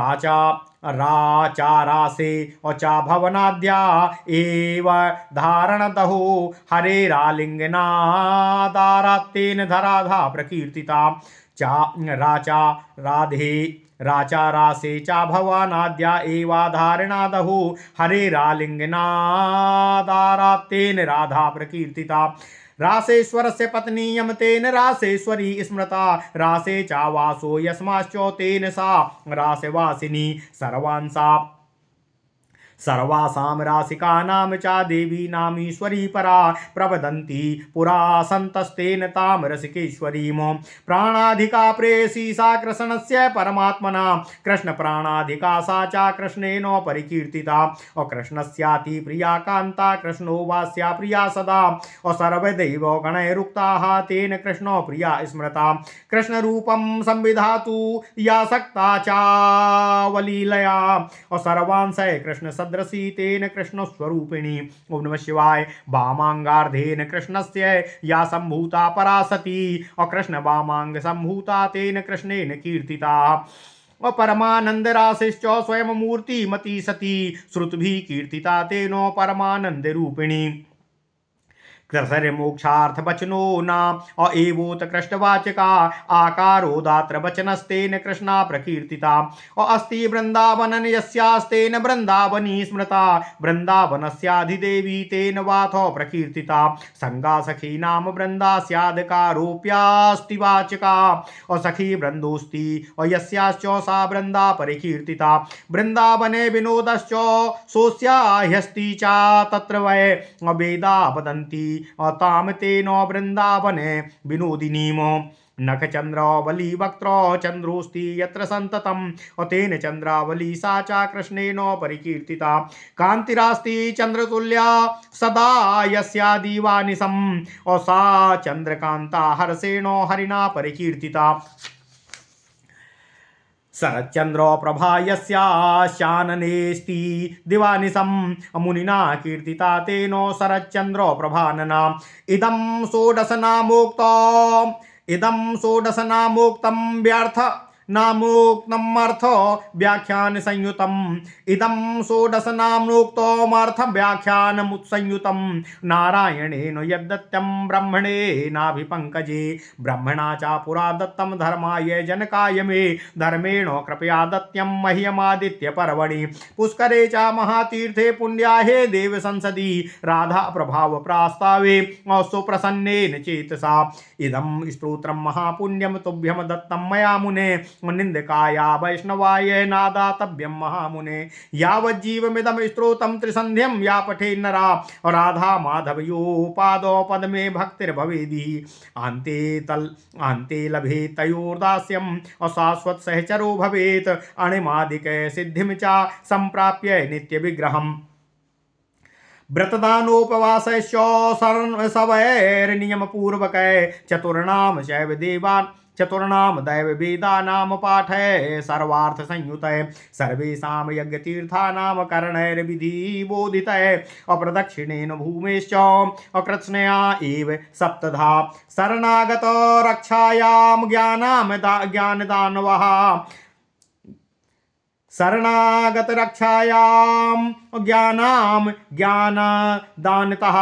[SPEAKER 1] राचारासे और चा भवनाद्या एव धारणदहो हरेरालिंगनादारात्तेन धराधा प्रकीर्तिता चा राचा राधे राचा रासे चा भवानाद्या एवाधारणादहो हरेरालिंगनादारात्तेन राधा प्रकीर्तिता रासेश्वरस्य पत्नीयं तेन रासेश्वरी स्मृता रासे चावासो यस्माश्चो तेन सा रासवासिनी सर्वांसा सर्वासां रासिकानां च देवी नामीश्वरी परा प्रवदन्ति पुरा सन्तस्तेन तां रसिकेश्वरीं प्राणाधिका प्रेयसी सा कृष्णस्य परमात्मना कृष्ण प्राणाधिका सा च कृष्णेन परिकीर्तिता और कृष्णस्याति प्रिया कान्ता कृष्णो वास्या प्रिया सदा और सर्वदैव गणैरुक्ताः तेन कृष्णो प्रिया स्मृता कृष्णरूपं संविधातु या सक्ता चावलीलया और सर्वांश कृष्ण सदृशी तेन कृष्ण स्वरूपिणी। ओम नमः शिवाय। वामांगार्धेन कृष्णस्य या संभूता परासती और कृष्ण वामांग संभूता तेन कृष्णेन कीर्तिता और परमानंद राशिश्च स्वयं मूर्ति मती सती श्रुतभि कीर्तिता तेनो परमानंद रूपिणी कृष्ण मोक्षार्थ वचनो नाम और एवोत कृष्णवाचका आकारो दात्र वचनस्तेन कृष्णा प्रकीर्तिता और अस्ति वृंदावनन यस्यास्तेन वृंदावनी स्मृता वृंदावनस्याधिदेवी तेन वाथो प्रकीर्तिता संगा सखी नाम वृंदा स्यादकारोप्यास्ति वाचका और सखी वृंदोस्ति और यस्याश्च सा वृंदा परिकीर्तिता वृंदावने विनोदश्च सोऽस्याह्यस्ति च तत्र वै वेदा वदन्ति ताम तेनो वृंदावने विनोदिनीमो नख चंद्रावली वक्त्रो चंद्रोस्ति यत्र संततम और तेन चंद्रावली सा चा कृष्णेनो परिकीर्तिता कांतिरास्ति चंद्रतुल्या सदा यस्या दीवानिशम और सा चंद्रकांता हर्षेणो हरिणा परिकीर्तिता शरच्चंद्रो प्रभा यस्याशाननेस्ति दिवानिशं मुनिना कीर्तिता तेनो शरच्चंद्रो प्रभानना इदं षोडशनामोक्तं व्यर्थ नामोक्तमर्थ व्याख्यान संयुतम इदं षोडशनामोक्तमर्थ व्याख्यान संयुतम नारायणेन यद्दत्तं ब्रह्मणेनाभिपङ्कजे ब्रह्मणा च पुरा दत्तं धर्माय जनकाय मे धर्मेण कृपया दत्यं मह्यमादित्य पर्वणि पुष्करे च महातीर्थे पुण्याहे देव संसदि राधा प्रभाव प्रास्तावे सुप्रसन्नेन चेतसा इदं स्तोत्रं महापुण्यं तुभ्यं दत्तं मया मुने निंदकाया वैष्णवाय नादातव्यं महामुने यावज्जीवमिदं स्तोत्रं त्रिसन्ध्यं या पठे नरा राधा माधवयो पादो पद्मे भक्तिर्भवेदि अन्ते लभे तयोर्दास्यं अशाश्वत सहचरो भवेत् अणिमादिक सिद्धिं च संप्राप्य नित्य विग्रहम् व्रतदानोपवासश्च सवैर्नियम पूर्वक चतुर्णाम शैव देवान् चतुर्णाम दैव वेदानाम पाठय सर्वार्थ संयुतय सर्वेषां यज्ञतीर्थानां करणैर्विधि बोधितय अप्रदक्षिणेन भूमेश्च अकृत्स्नया एव सप्तधा शरणागत रक्षायां ज्ञानदानवः शरणागत रक्षायां ज्ञानदानतः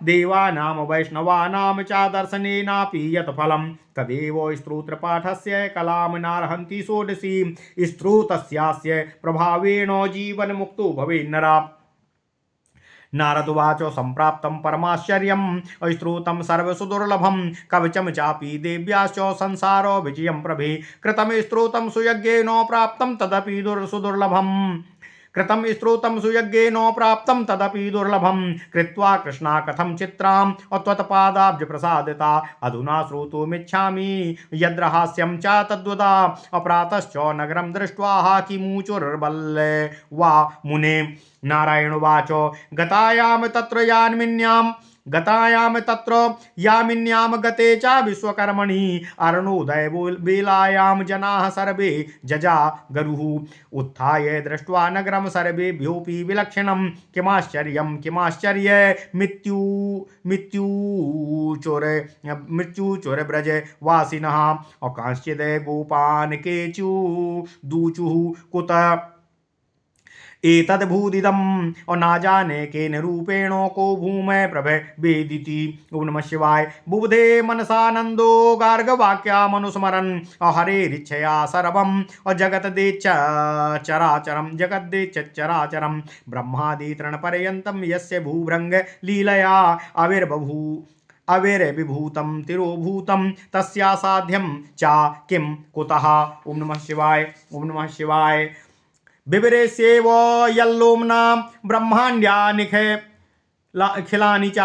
[SPEAKER 1] देवानां वैष्णवानां च दर्शनेनापि यत् फलम् तदेव स्तोत्रपाठस्य कलां नार्हन्ति षोडशी स्तोत्रस्यास्य प्रभावेण जीवन्मुक्तो भवेन्नरा नारदुवाच सम्प्राप्तं परमाश्चर्यं स्तोत्रं सर्वसुदुर्लभं कवचं चापि देव्याश्च संसारो विजयं प्रभे कृतं स्तोत्रं सुयज्ञेन प्राप्तं तदपि सुदुर्लभम् कृतं स्तोत्रं सुयज्ञेन प्राप्तं तदपि दुर्लभं कृत्वा कृष्णा कथं चित्रां त्वत्पादाब्ज प्रसादिता अधुना श्रोतुमिच्छामि यद्रहास्यं च तद्वदा अप्रातश्च नगरं दृष्ट्वा किमुचुर्बल्ले वा मुने नारायणोवाच गतायाम तत्र यामिन्याम गते च विश्वकर्मणि अरुणोदय बेलायां जनाः सर्वे जजा गरुः उत्थाय दृष्ट्वा नगरं सर्वेभ्योऽपि विलक्षणं किमाश्चर्य मृत्युचोर ब्रज वासिनः अकांश्चिद गोपान् केचु दूचुः कुत एतद्भूदिदम् और ना जाने केन रूपेणो को भूमय प्रभ वेदिति। ओम नमः शिवाय। बुबुधे मनसानंदो गार्गवाक्या मनुस्मरन् हरेरिच्छया सर्वम् और जगत दे चराचरम् ब्रह्मादि तृणपर्यन्तं यस्य भूभृंग लीलया अविर्विभूतं तिरोभूतं तस्यासाध्यं चा किं कुतः। ओम नमः शिवाय। ओम नमः शिवाय। बिभरेस्येव यल्लोम्ना ब्रह्माण्ड्यानि खिलानि च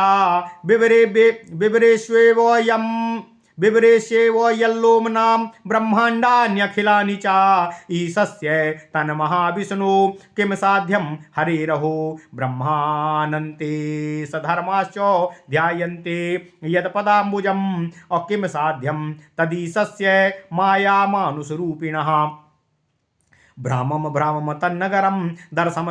[SPEAKER 1] बिभरेष्वेव यल्लोम्ना ब्रह्माण्डान्यखिलानि च ईशस्य तन्महाविष्णु किं साध्यं हरेरहो ब्रह्मानन्ते सधर्माश्च ध्यायन्ते यत्पदाम्बुजम् और किं साध्यं तदीशस्य मायामानुषरूपिणः। भ्रामं तन्नगरं दर्शम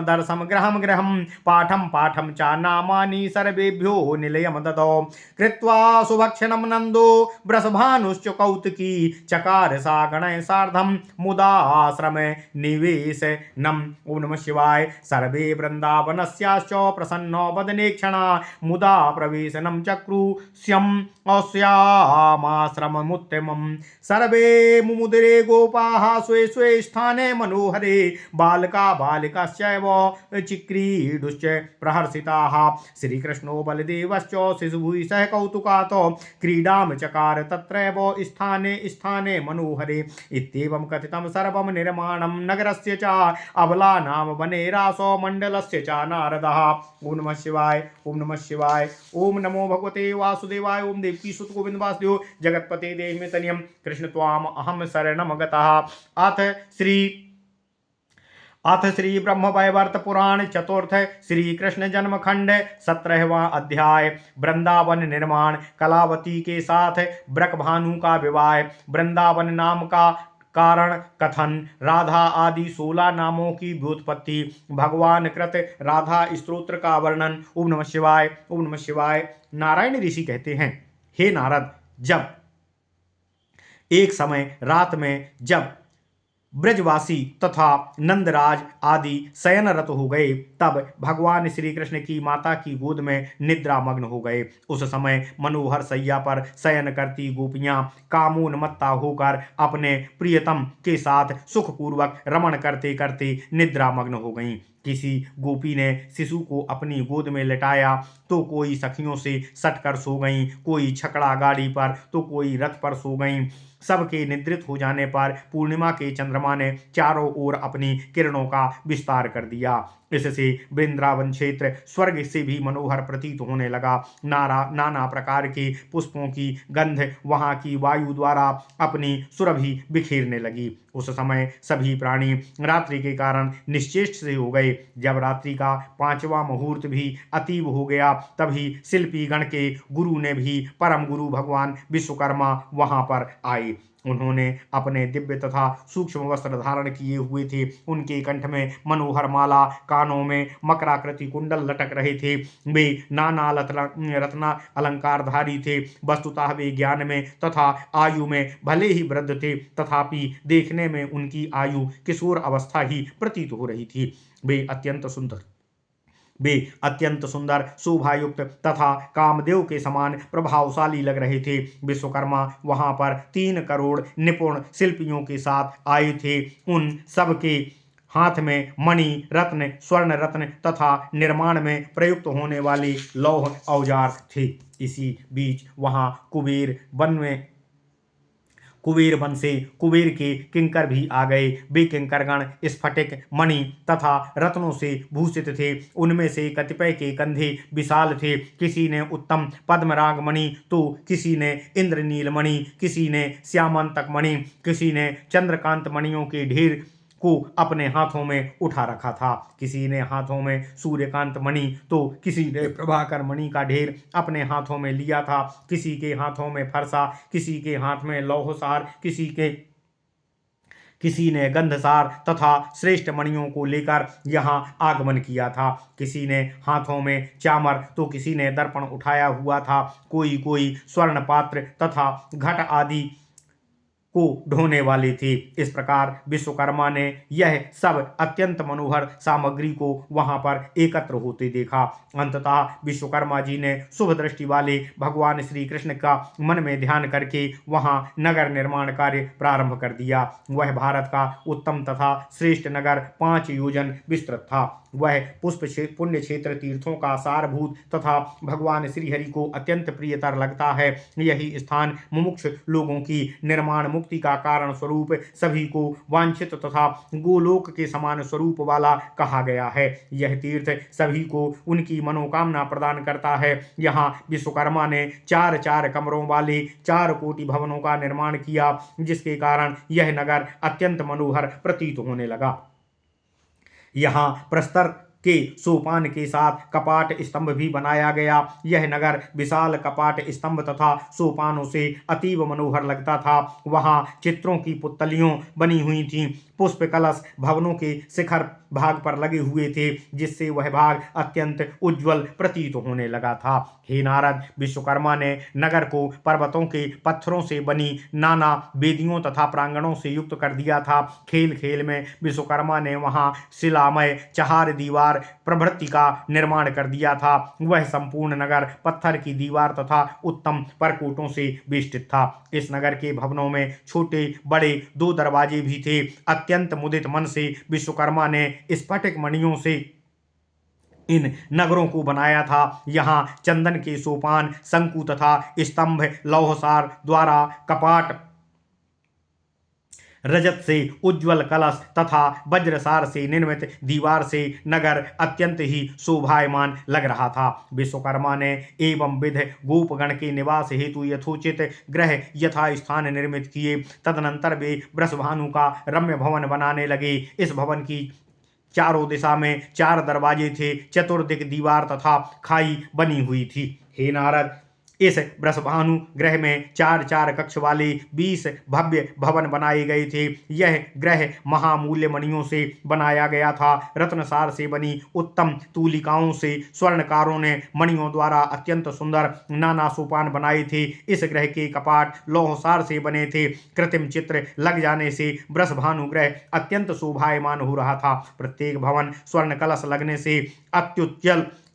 [SPEAKER 1] गृहं पाठं च नामानि सर्वेभ्यो निलयं ददौ कृत्वा सुभक्षणं नन्दो वृषभानुश्च कौतुकी चकार सा गणैः सार्धं मुदाश्रमे निवेशनम्। ओम नमः शिवाय। सर्वे वृन्दावनस्याश्च प्रसन्नो वदनेक्षणा मुदा प्रवेशनं चक्रुष्यम् अस्यामाश्रममुत्तमम्। सर्वे मुमुदरे गोपाः स्वे स्वे स्थाने मनो मनोहरे बालका बालिकाश्चैव चिक्रीडुश्च प्रहर्षिताः श्रीकृष्णो बलदेवश्च शिशुभूषः कौतुकातो क्रीडां चकार तत्रैव स्थाने स्थाने मनोहरे इत्येवं कथितं सर्वं निर्माणं नगरस्य च अबलानां वने रासो मण्डलस्य च नारदः। ओम नमः शिवाय, ओम नमः शिवाय, ओम नमो भगवते वासुदेवाय, ओम देवकी सुत गोविंद वासुदेव जगतपते देहि मे तनियम कृष्ण त्वाम अहम शरणम गतः। अथ श्री ब्रह्म वैवर्त पुराण चतुर्थ श्री कृष्ण जन्म खंड 17वां अध्याय। वृंदावन निर्माण। कलावती के साथ ब्रकभानु का विवाह। वृंदावन नाम का कारण कथन। राधा आदि 16 नामों की व्युत्पत्ति। भगवान कृत राधा स्तोत्र का वर्णन। ओम नमः शिवाय, ओम नमः शिवाय। नारायण ऋषि कहते हैं, हे नारद, जब एक समय रात में जब ब्रजवासी तथा नंदराज आदि शयनरत हो गए, तब भगवान श्री कृष्ण की माता की गोद में निद्रा मग्न हो गए। उस समय मनोहर सैया पर शयन करती गोपियां कामोन्मत्ता होकर अपने प्रियतम के साथ सुखपूर्वक रमण करते करते निद्रा मग्न हो गईं। किसी गोपी ने शिशु को अपनी गोद में लेटाया तो कोई सखियों से सटकर सो गईं, कोई छकड़ा गाड़ी पर तो कोई रथ पर सो गईं। सबके निद्रित हो जाने पर पूर्णिमा के चंद्रमा ने चारों ओर अपनी किरणों का विस्तार कर दिया। इससे वृंदावन क्षेत्र स्वर्ग से भी मनोहर प्रतीत होने लगा। नाना प्रकार के पुष्पों की गंध वहां की वायु द्वारा अपनी सुरभि बिखेरने लगी। उस समय सभी प्राणी रात्रि के कारण निश्चेष्ट से हो गए। जब रात्रि का 5वां मुहूर्त भी अतीब हो गया, तभी शिल्पी गण के गुरु ने भी परम गुरु भगवान विश्वकर्मा वहां पर आए। उन्होंने अपने दिव्य तथा सूक्ष्म वस्त्र धारण किए हुए थे। उनके कंठ में मनोहर माला, कानों में मकराकृति कुंडल लटक रहे थे। वे नाना रत्ना अलंकारधारी थे। वस्तुतः वे ज्ञान में तथा आयु में भले ही वृद्ध थे, तथापि देखने में उनकी आयु किशोर अवस्था ही प्रतीत हो रही थी। वे अत्यंत सुंदर, शोभायुक्त तथा कामदेव के समान प्रभावशाली लग रहे थे। विश्वकर्मा वहां पर 3 करोड़ निपुण शिल्पियों के साथ आए थे। उन सब के हाथ में मणि, रत्न, स्वर्ण रत्न तथा निर्माण में प्रयुक्त होने वाले लौह औजार थे। इसी बीच वहां कुबेर वन से कुबेर के किंकर भी आ गए। वे किंकरगण स्फटिक, मणि तथा रत्नों से भूषित थे। उनमें से कतिपय के कंधे विशाल थे। किसी ने उत्तम पद्मराग मणि, तो किसी ने इंद्रनील मणि, किसी ने श्यामांतक मणि, किसी ने चंद्रकांत मणियों के ढेर को अपने हाथों में उठा रखा था। किसी ने हाथों में सूर्यकांत मणि, तो किसी ने प्रभाकर मणि का ढेर अपने हाथों में लिया था। किसी के हाथों में फरसा, किसी के हाथ में लौहसार, किसी ने गंधसार तथा श्रेष्ठ मणियों को लेकर यहाँ आगमन किया था। किसी ने हाथों में चामर, तो किसी ने दर्पण उठाया हुआ था। कोई स्वर्ण पात्र तथा घट आदि को ढोने वाले थे। इस प्रकार विश्वकर्मा ने यह सब अत्यंत मनोहर सामग्री को वहां पर एकत्र होते देखा। अंततः विश्वकर्मा जी ने शुभ दृष्टि वाले भगवान श्री कृष्ण का मन में ध्यान करके वहां नगर निर्माण कार्य प्रारंभ कर दिया। वह भारत का उत्तम तथा श्रेष्ठ नगर 5 योजन विस्तृत था। वह पुण्य क्षेत्र तीर्थों का सारभूत तथा भगवान श्रीहरि को अत्यंत प्रियतर लगता है। यही स्थान मुमुक्ष लोगों की निर्माण मुक्ति का कारण स्वरूप सभी को वांछित तथा गोलोक के समान स्वरूप वाला कहा गया है। यह तीर्थ सभी को उनकी मनोकामना प्रदान करता है। यहाँ विश्वकर्मा ने 4 कमरों वाले 4 कोटि भवनों का निर्माण किया, जिसके कारण यह नगर अत्यंत मनोहर प्रतीत होने लगा। यहाँ प्रस्तर के सोपान के साथ कपाट स्तंभ भी बनाया गया। यह नगर विशाल कपाट स्तंभ तथा सोपानों से अतीव मनोहर लगता था। वहां चित्रों की पुतलियों बनी हुई थीं। पुष्प कलश भवनों के शिखर भाग पर लगे हुए थे, जिससे वह भाग अत्यंत उज्ज्वल प्रतीत होने लगा था। हे नारद, विश्वकर्मा ने नगर को पर्वतों के पत्थरों से बनी नाना वेदियों तथा प्रांगणों से युक्त कर दिया था। खेल खेल में विश्वकर्मा ने वहां शिलामय चहार दीवार प्रभृति का निर्माण कर दिया था। वह संपूर्ण नगर पत्थर की दीवार तथा उत्तम परकोटों से बेष्टित था। इस नगर के भवनों में छोटे बड़े 2 दरवाजे भी थे। अत्यंत मुदित मन से विश्वकर्मा ने स्फटिक मणियों से इन नगरों को बनाया था। यहाँ चंदन के सोपान, शंकु तथा स्तंभ, लौहसार द्वारा कपाट, रजत से उज्ज्वल कलश तथा वज्रसार से निर्मित दीवार से नगर अत्यंत ही शोभायमान लग रहा था। विश्वकर्मा ने एवं विध गोपगण के निवास हेतु यथोचित ग्रह यथा स्थान निर्मित किए। तदनंतर वे वृषभानु का रम्य भवन बनाने लगे। इस भवन की चारों दिशा में 4 दरवाजे थे। चतुर्दिक दीवार तथा खाई बनी हुई थी। हे नारद, इस वृषभानु ग्रह में 4 कक्ष वाले 20 भव्य भवन बनाए गए थे। यह ग्रह महामूल्य मणियों से बनाया गया था। रत्नसार से बनी उत्तम तूलिकाओं से स्वर्णकारों ने मणियों द्वारा अत्यंत सुंदर नाना सोपान बनाए थे। इस ग्रह के कपाट लौहसार से बने थे। कृत्रिम चित्र लग जाने से वृषभानु ग्रह अत्यंत शोभायमान हो रहा था। प्रत्येक भवन स्वर्ण कलश लगने से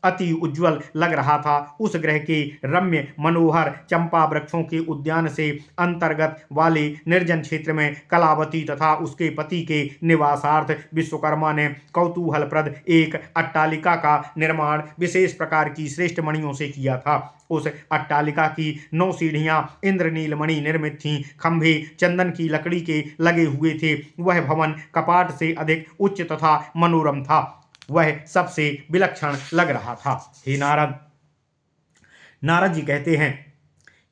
[SPEAKER 1] अति उज्ज्वल लग रहा था। उस ग्रह के रम्य मनोहर चंपा वृक्षों के उद्यान से अंतर्गत वाले निर्जन क्षेत्र में कलावती तथा उसके पति के निवासार्थ विश्वकर्मा ने कौतूहलप्रद एक अट्टालिका का निर्माण विशेष प्रकार की श्रेष्ठ मणियों से किया था। उस अट्टालिका की 9 सीढ़ियां इंद्रनील मणि निर्मित थीं। खंभे चंदन की लकड़ी के लगे हुए थे। वह भवन कपाट से अधिक उच्च तथा मनोरम था। वह सबसे विलक्षण लग रहा था। हे नारद, नारद जी कहते हैं,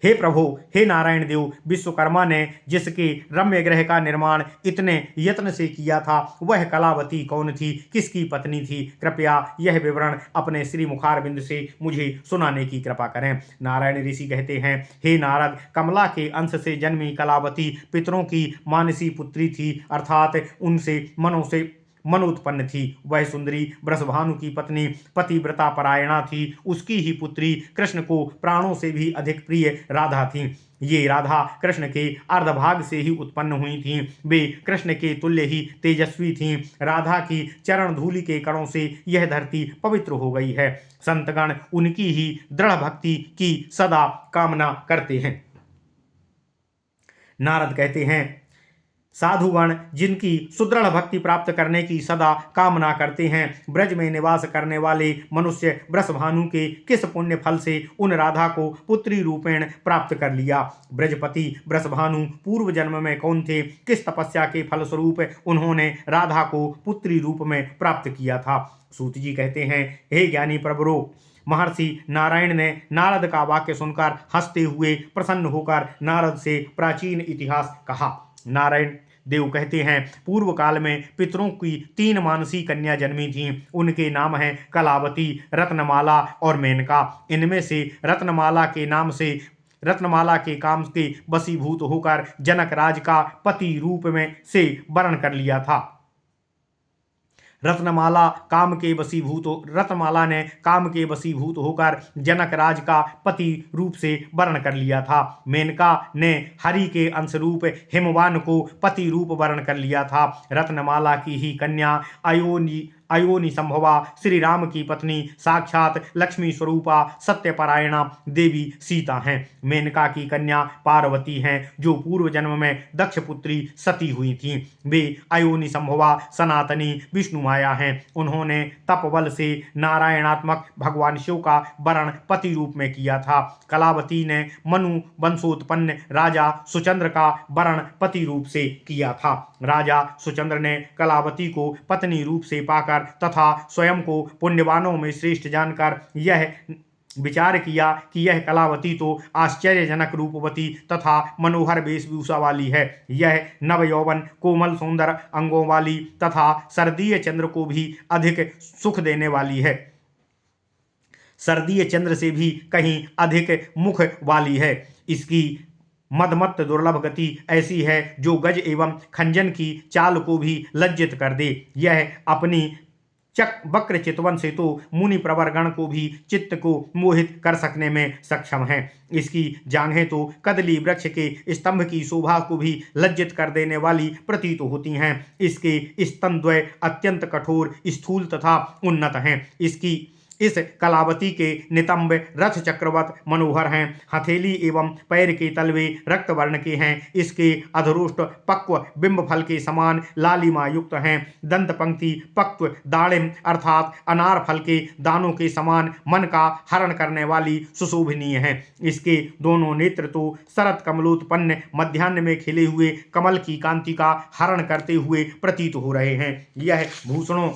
[SPEAKER 1] हे प्रभु, हे नारायण देव, विश्वकर्मा ने जिसके रम्य ग्रह का निर्माण इतने यत्न से किया था, वह कलावती कौन थी, किसकी पत्नी थी? कृपया यह विवरण अपने श्री मुखारविंद से मुझे सुनाने की कृपा करें। नारायण ऋषि कहते हैं, हे नारद, कमला के अंश से जन्मी कलावती पितरों की मानसी पुत्री थी, अर्थात उनसे मन उत्पन्न थी। वह सुंदरी वृषभानु की पत्नी पतिव्रता परायणा थी। उसकी ही पुत्री कृष्ण को प्राणों से भी अधिक प्रिय राधा थी। ये राधा कृष्ण के अर्धभाग से ही उत्पन्न हुई थीं। वे कृष्ण के तुल्य ही तेजस्वी थीं। राधा की चरण धूलि के कणों से यह धरती पवित्र हो गई है। संतगण उनकी ही दृढ़ भक्ति की सदा कामना करते हैं। नारद कहते हैं, साधुगण जिनकी सुदृढ़ भक्ति प्राप्त करने की सदा कामना करते हैं, ब्रज में निवास करने वाले मनुष्य वृषभानु के किस पुण्य फल से उन राधा को पुत्री रूपेण प्राप्त कर लिया? ब्रजपति वृषभानु पूर्व जन्म में कौन थे? किस तपस्या के फलस्वरूप उन्होंने राधा को पुत्री रूप में प्राप्त किया था? सूत जी कहते हैं, हे ज्ञानी प्रवरो, महर्षि नारायण ने नारद का वाक्य सुनकर हंसते हुए प्रसन्न होकर नारद से प्राचीन इतिहास कहा। नारायण देव कहते हैं, पूर्व काल में पितरों की 3 मानसी कन्या जन्मी थीं। उनके नाम हैं कलावती, रत्नमाला और मेनका। इनमें से रत्नमाला के काम के वशीभूत होकर जनक राज का पति रूप में से वर्ण कर लिया था। रत्नमाला ने काम के वशीभूत होकर जनक राज का पति रूप से वर्ण कर लिया था। मेनका ने हरि के अंश रूप हिमवान को पति रूप वर्ण कर लिया था। रत्नमाला की ही कन्या अयोनि संभवा श्री राम की पत्नी साक्षात लक्ष्मी स्वरूपा सत्यपरायणा देवी सीता हैं। मेनका की कन्या पार्वती हैं, जो पूर्व जन्म में दक्ष पुत्री सती हुई थीं। वे अयोनि संभवा सनातनी विष्णु माया हैं। उन्होंने तपबल से नारायणात्मक भगवान शिव का वर्ण पति रूप में किया था। कलावती ने मनु वंशोत्पन्न राजा सुचंद्र का वर्ण पति रूप से किया था। राजा सुचंद्र ने कलावती को पत्नी रूप से पाकर तथा स्वयं को पुण्यवानों में श्रेष्ठ जानकर यह विचार किया कि यह कलावती तो आश्चर्यजनक रूपवती तथा मनोहर वेशभूषा वाली है। यह नव यौवन कोमल सुंदर अंगों वाली तथा सर्दीय चंद्र को भी अधिक सुख देने वाली है। सर्दीय चंद्र से भी कहीं अधिक मुख वाली है। इसकी मदमत्त दुर्लभ गति ऐसी है जो गज एवं खंजन की चाल को भी लज्जित कर दे। यह अपनी वक्र चितवन से तो मुनि प्रवरगण को भी चित्त को मोहित कर सकने में सक्षम है। इसकी जांघें तो कदली वृक्ष के स्तंभ की शोभा को भी लज्जित कर देने वाली प्रतीत होती हैं। इसके स्तनद्वय अत्यंत कठोर, स्थूल तथा उन्नत हैं। इस कलावती के नितंब रथ चक्रवत मनोहर हैं। हथेली एवं पैर के तलवे रक्त वर्ण के हैं। इसके अधरोष्ट पक्व बिंब फल के समान लालिमा युक्त हैं। दंत पंक्ति पक्व दाड़िम अर्थात अनार फल के दानों के समान मन का हरण करने वाली सुशोभनीय है। इसके दोनों नेत्र तो शरत कमलोत्पन्न मध्याह्न में खिले हुए कमल की कांति का हरण करते हुए प्रतीत हो रहे हैं। यह भूषणों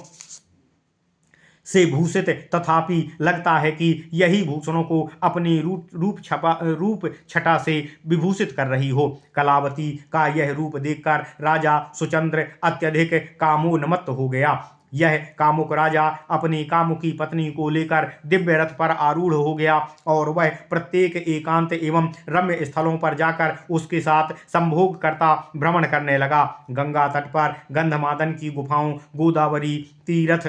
[SPEAKER 1] से भूषित तथापि लगता है कि यही भूषणों को अपनी रूप छटा से विभूषित कर रही हो। कलावती का यह रूप देखकर राजा सुचंद्र अत्यधिक कामोन्मत्त हो गया। यह कामुक राजा अपनी कामुकी पत्नी को लेकर दिव्य रथ पर आरूढ़ हो गया और वह प्रत्येक एकांत एवं रम्य स्थलों पर जाकर उसके साथ संभोग करता भ्रमण करने लगा। गंगा तट पर गंधमादन की गुफाओं, गोदावरी तीर्थ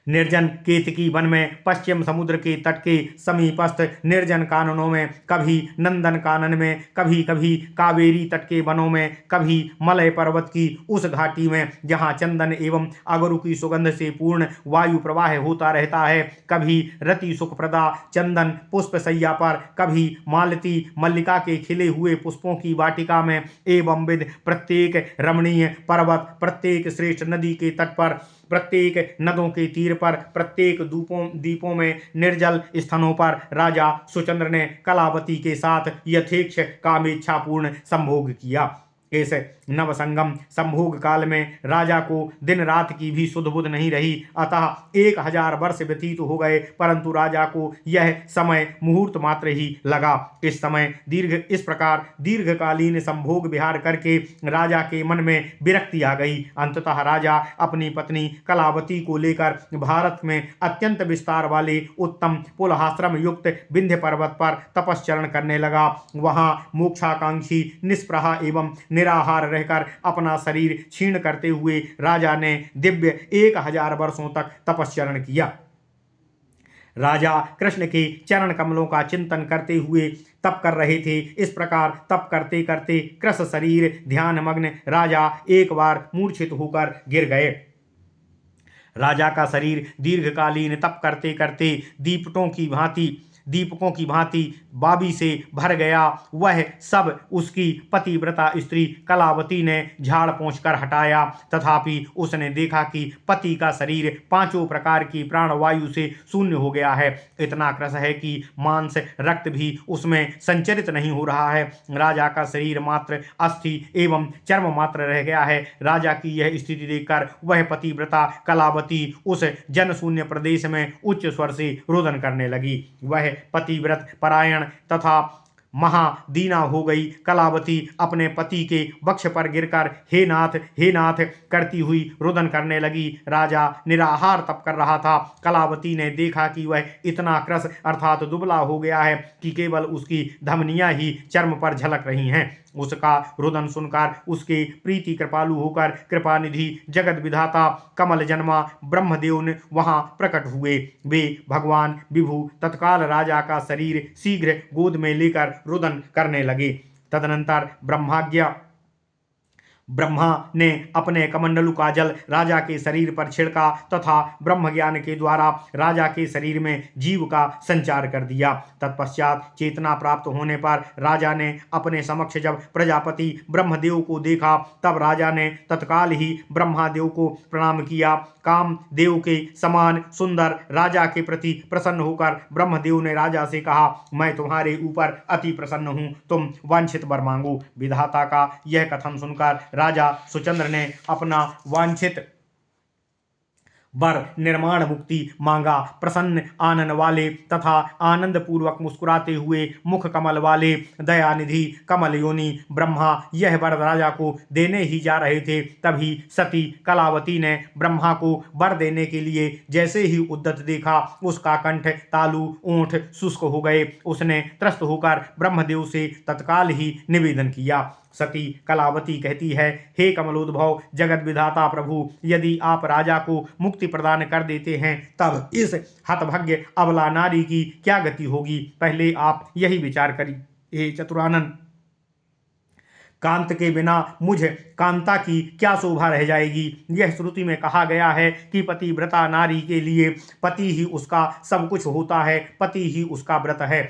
[SPEAKER 1] निर्जन केतकी वन में, पश्चिम समुद्र के तट के समीपस्थ निर्जन काननों में, कभी नंदन कानन में, कभी कभी कावेरी तट के वनों में, कभी मलय पर्वत की उस घाटी में जहाँ चंदन एवं अगरु की सुगंध से पूर्ण वायु प्रवाह होता रहता है, कभी रति सुखप्रदा चंदन पुष्प सैया पर, कभी मालती मल्लिका के खिले हुए पुष्पों की वाटिका में, एवं विध प्रत्येक रमणीय पर्वत, प्रत्येक श्रेष्ठ नदी के तट पर, प्रत्येक नदों के तीर पर, प्रत्येक द्वीपों में, निर्जल स्थानों पर राजा सुचंद्र ने कलावती के साथ यथेच्छ कामेच्छापूर्ण संभोग किया। इस नवसंगम संभोग काल में राजा को दिन रात की भी सुध बुध नहीं रही। अतः 1000 वर्ष व्यतीत हो गए, परंतु राजा को यह समय मुहूर्त मात्र ही लगा। इस प्रकार दीर्घकालीन संभोग विहार करके राजा के मन में विरक्ति आ गई। अंततः राजा अपनी पत्नी कलावती को लेकर भारत में अत्यंत विस्तार वाले उत्तम पुलहाश्रम युक्त विंध्य पर्वत पर तपस्चरण करने लगा। वहां मोक्षाकांक्षी निष्प्रहा एवं निराहार रहकर अपना शरीर क्षीण करते हुए राजा ने दिव्य 1000 वर्षों तक तपस्चरण किया। राजा कृष्ण के चरण कमलों का चिंतन करते हुए तप कर रहे थे। इस प्रकार तप करते करते कृश शरीर ध्यान मग्न राजा एक बार मूर्छित होकर गिर गए। राजा का शरीर दीर्घकालीन तप करते करते दीपकों की भांति बाबी से भर गया। वह सब उसकी पतिव्रता स्त्री कलावती ने झाड़ पोंछ कर हटाया, तथापि उसने देखा कि पति का शरीर 5 प्रकार की प्राणवायु से शून्य हो गया है। इतना क्रश है कि मांस रक्त भी उसमें संचरित नहीं हो रहा है। राजा का शरीर मात्र अस्थि एवं चर्म मात्र रह गया है। राजा की यह स्थिति देखकर वह पतिव्रता कलावती उस जनशून्य प्रदेश में उच्च स्वर से रोदन करने लगी। वह पतिव्रत परायण तथा महादीना हो गई। कलावती अपने पति के वक्ष पर गिरकर हे नाथ करती हुई रुदन करने लगी। राजा निराहार तप कर रहा था। कलावती ने देखा कि वह इतना क्रश अर्थात दुबला हो गया है कि केवल उसकी धमनियां ही चर्म पर झलक रही हैं। उसका रुदन सुनकर उसके प्रीति कृपालु होकर कृपानिधि जगत विधाता कमल जन्मा ब्रह्मदेव ने वहां प्रकट हुए। वे भगवान विभु तत्काल राजा का शरीर शीघ्र गोद में लेकर रुदन करने लगे। तदनंतर ब्रह्मा ने अपने कमंडलू का जल राजा के शरीर पर छिड़का तथा ब्रह्म ज्ञान के द्वारा राजा के शरीर में जीव का संचार कर दिया। तत्पश्चात चेतना प्राप्त होने पर राजा ने अपने समक्ष जब प्रजापति ब्रह्मदेव को देखा, तब राजा ने तत्काल ही ब्रह्मादेव को प्रणाम किया। कामदेव के समान सुंदर राजा के प्रति प्रसन्न होकर ब्रह्मदेव ने राजा से कहा, मैं तुम्हारे ऊपर अति प्रसन्न हूँ, तुम वांछित वर मांगो। विधाता का यह कथन सुनकर राजा सुचंद्र ने अपना वांछित वर निर्माण मुक्ति मांगा। प्रसन्न आनन वाले तथा आनंद पूर्वक मुस्कुराते हुए मुख कमल वाले दयानिधि कमल योनि ब्रह्मा यह वर राजा को देने ही जा रहे थे। तभी सती कलावती ने ब्रह्मा को वर देने के लिए जैसे ही उद्यत देखा, उसका कंठ तालु ओंठ शुष्क हो गए। उसने त्रस्त होकर ब्रह्मदेव से तत्काल ही निवेदन किया। सती कलावती कहती है, हे कमलोद्भव जगत विधाता प्रभु, यदि आप राजा को मुक्ति प्रदान कर देते हैं तब इस हतभाग्य अबला नारी की क्या गति होगी। पहले आप यही विचार करिए। हे चतुरानन, कांत के बिना मुझ कांता की क्या शोभा रह जाएगी। यह श्रुति में कहा गया है कि पतिव्रता नारी के लिए पति ही उसका सब कुछ होता है, पति ही उसका व्रत है।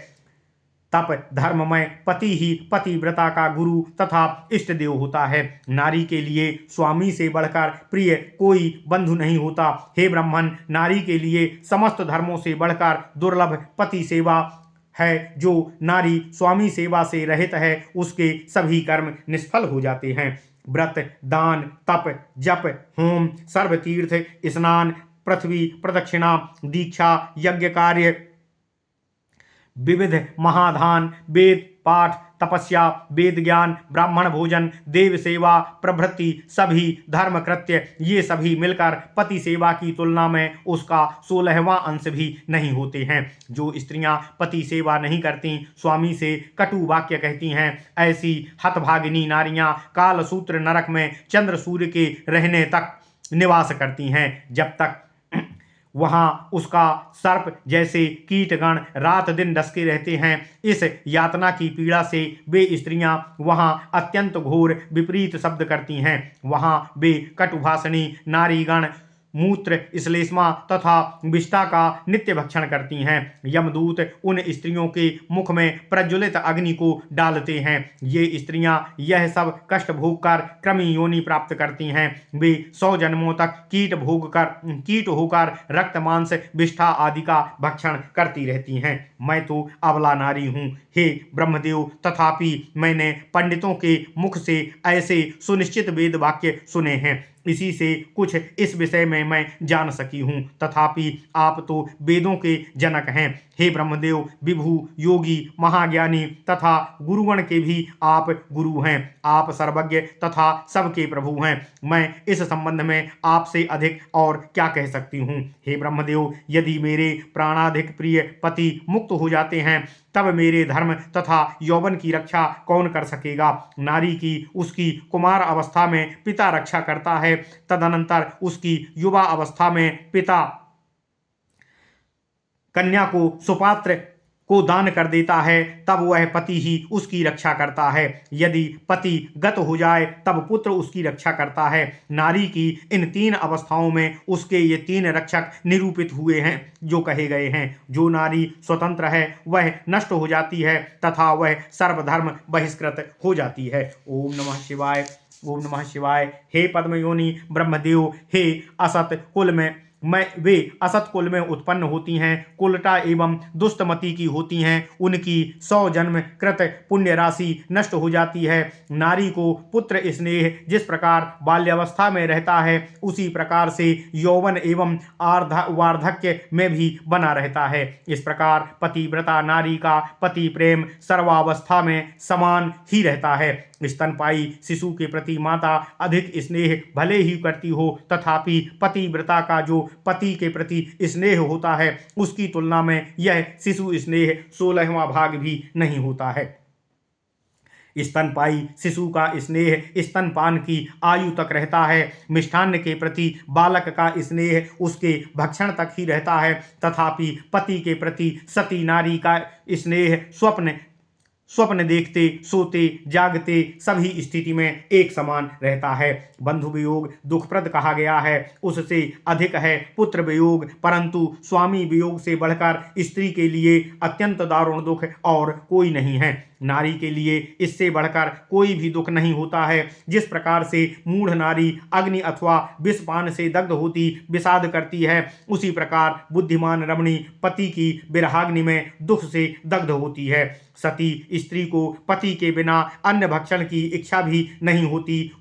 [SPEAKER 1] तप धर्म में पति ही पतिव्रता का गुरु तथा इष्ट देव होता है। नारी के लिए स्वामी से बढ़कर प्रिय कोई बंधु नहीं होता। हे ब्राह्मण, नारी के लिए समस्त धर्मों से बढ़कर दुर्लभ पति सेवा है। जो नारी स्वामी सेवा से रहित है उसके सभी कर्म निष्फल हो जाते हैं। व्रत, दान, तप, जप, होम, सर्व तीर्थ, स्नान, पृथ्वी प्रदक्षिणा, दीक्षा, यज्ञ कार्य, विविध महादान, वेद पाठ, तपस्या, वेद ज्ञान, ब्राह्मण भोजन, देव सेवा प्रभृति सभी धर्म कृत्य, ये सभी मिलकर पति सेवा की तुलना में उसका 16वां अंश भी नहीं होते हैं। जो स्त्रियां पति सेवा नहीं करती, स्वामी से कटु वाक्य कहती हैं, ऐसी हतभागिनी नारियां कालसूत्र नरक में चंद्र सूर्य के रहने तक निवास करती हैं। जब तक वहां उसका सर्प जैसे कीटगण रात दिन डसके रहते हैं। इस यातना की पीड़ा से वे स्त्रियां वहां अत्यंत घोर विपरीत शब्द करती हैं। वहां वे कटुभाषणी नारीगण मूत्र, श्लेष्मा तथा विष्ठा का नित्य भक्षण करती हैं। यमदूत उन स्त्रियों के मुख में प्रज्वलित अग्नि को डालते हैं। ये स्त्रियां यह सब कष्ट भोग कर क्रमी योनि प्राप्त करती हैं। वे 100 जन्मों तक कीट होकर रक्त मांस विष्ठा आदि का भक्षण करती रहती हैं। मैं तो अबला नारी हूँ हे ब्रह्मदेव, तथापि मैंने पंडितों के मुख से ऐसे सुनिश्चित वेद वाक्य सुने हैं। इसी से कुछ इस विषय में मैं जान सकी हूँ। तथापि आप तो वेदों के जनक हैं। हे ब्रह्मदेव, विभु, योगी, महाज्ञानी तथा गुरुगण के भी आप गुरु हैं। आप सर्वज्ञ तथा सबके प्रभु हैं। मैं इस संबंध में आपसे अधिक और क्या कह सकती हूँ। हे ब्रह्मदेव, यदि मेरे प्राणाधिक प्रिय पति मुक्त हो जाते हैं तब मेरे धर्म तथा यौवन की रक्षा कौन कर सकेगा। नारी की उसकी कुमार अवस्था में पिता रक्षा करता है, तदनंतर उसकी युवा अवस्था में पिता कन्या को सुपात्र को दान कर देता है, तब वह पति ही उसकी रक्षा करता है। यदि पति गत हो जाए तब पुत्र उसकी रक्षा करता है। नारी की इन 3 अवस्थाओं में उसके ये 3 रक्षक निरूपित हुए हैं जो कहे गए हैं। जो नारी स्वतंत्र है वह नष्ट हो जाती है तथा वह सर्वधर्म बहिष्कृत हो जाती है। ओम नमः शिवाय, ओम नमः शिवाय। हे पद्मयोनि ब्रह्मदेव, हे असत कुल में वे असत कुल में उत्पन्न होती हैं, कुलटा एवं दुष्टमति की होती हैं। उनकी 100 जन्म कृत पुण्य राशि नष्ट हो जाती है। नारी को पुत्र स्नेह जिस प्रकार बाल्यावस्था में रहता है उसी प्रकार से यौवन एवं वार्धक्य में भी बना रहता है। इस प्रकार पतिव्रता नारी का पति प्रेम सर्वावस्था में समान ही रहता है। स्तनपायी शिशु के प्रति माता अधिक स्नेह भले ही करती हो, तथापि पतिव्रता का जो पति के प्रति स्नेह होता है उसकी तुलना में यह शिशु स्नेह 16वां भाग भी नहीं होता है। स्तनपायी शिशु का स्नेह स्तनपान की आयु तक रहता है। मिष्ठान्न के प्रति बालक का स्नेह उसके भक्षण तक ही रहता है, तथापि पति के प्रति सती नारी का स्नेह स्वप्न देखते, सोते, जागते सभी स्थिति में एक समान रहता है। बंधु वियोग दुखप्रद कहा गया है, उससे अधिक है पुत्र वियोग, परंतु स्वामी वियोग से बढ़कर स्त्री के लिए अत्यंत दारुण दुख और कोई नहीं है। नारी के लिए इससे बढ़कर कोई भी दुख नहीं होता है। जिस प्रकार से मूढ़ नारी अग्नि अथवा विषपान से दग्ध होती विषाद करती है, उसी प्रकार बुद्धिमान रमणी पति की विरहाग्नि में दुख से दग्ध होती है। सती स्त्री को पति के बिना अन्न भक्षण की इच्छा भी नहीं होती।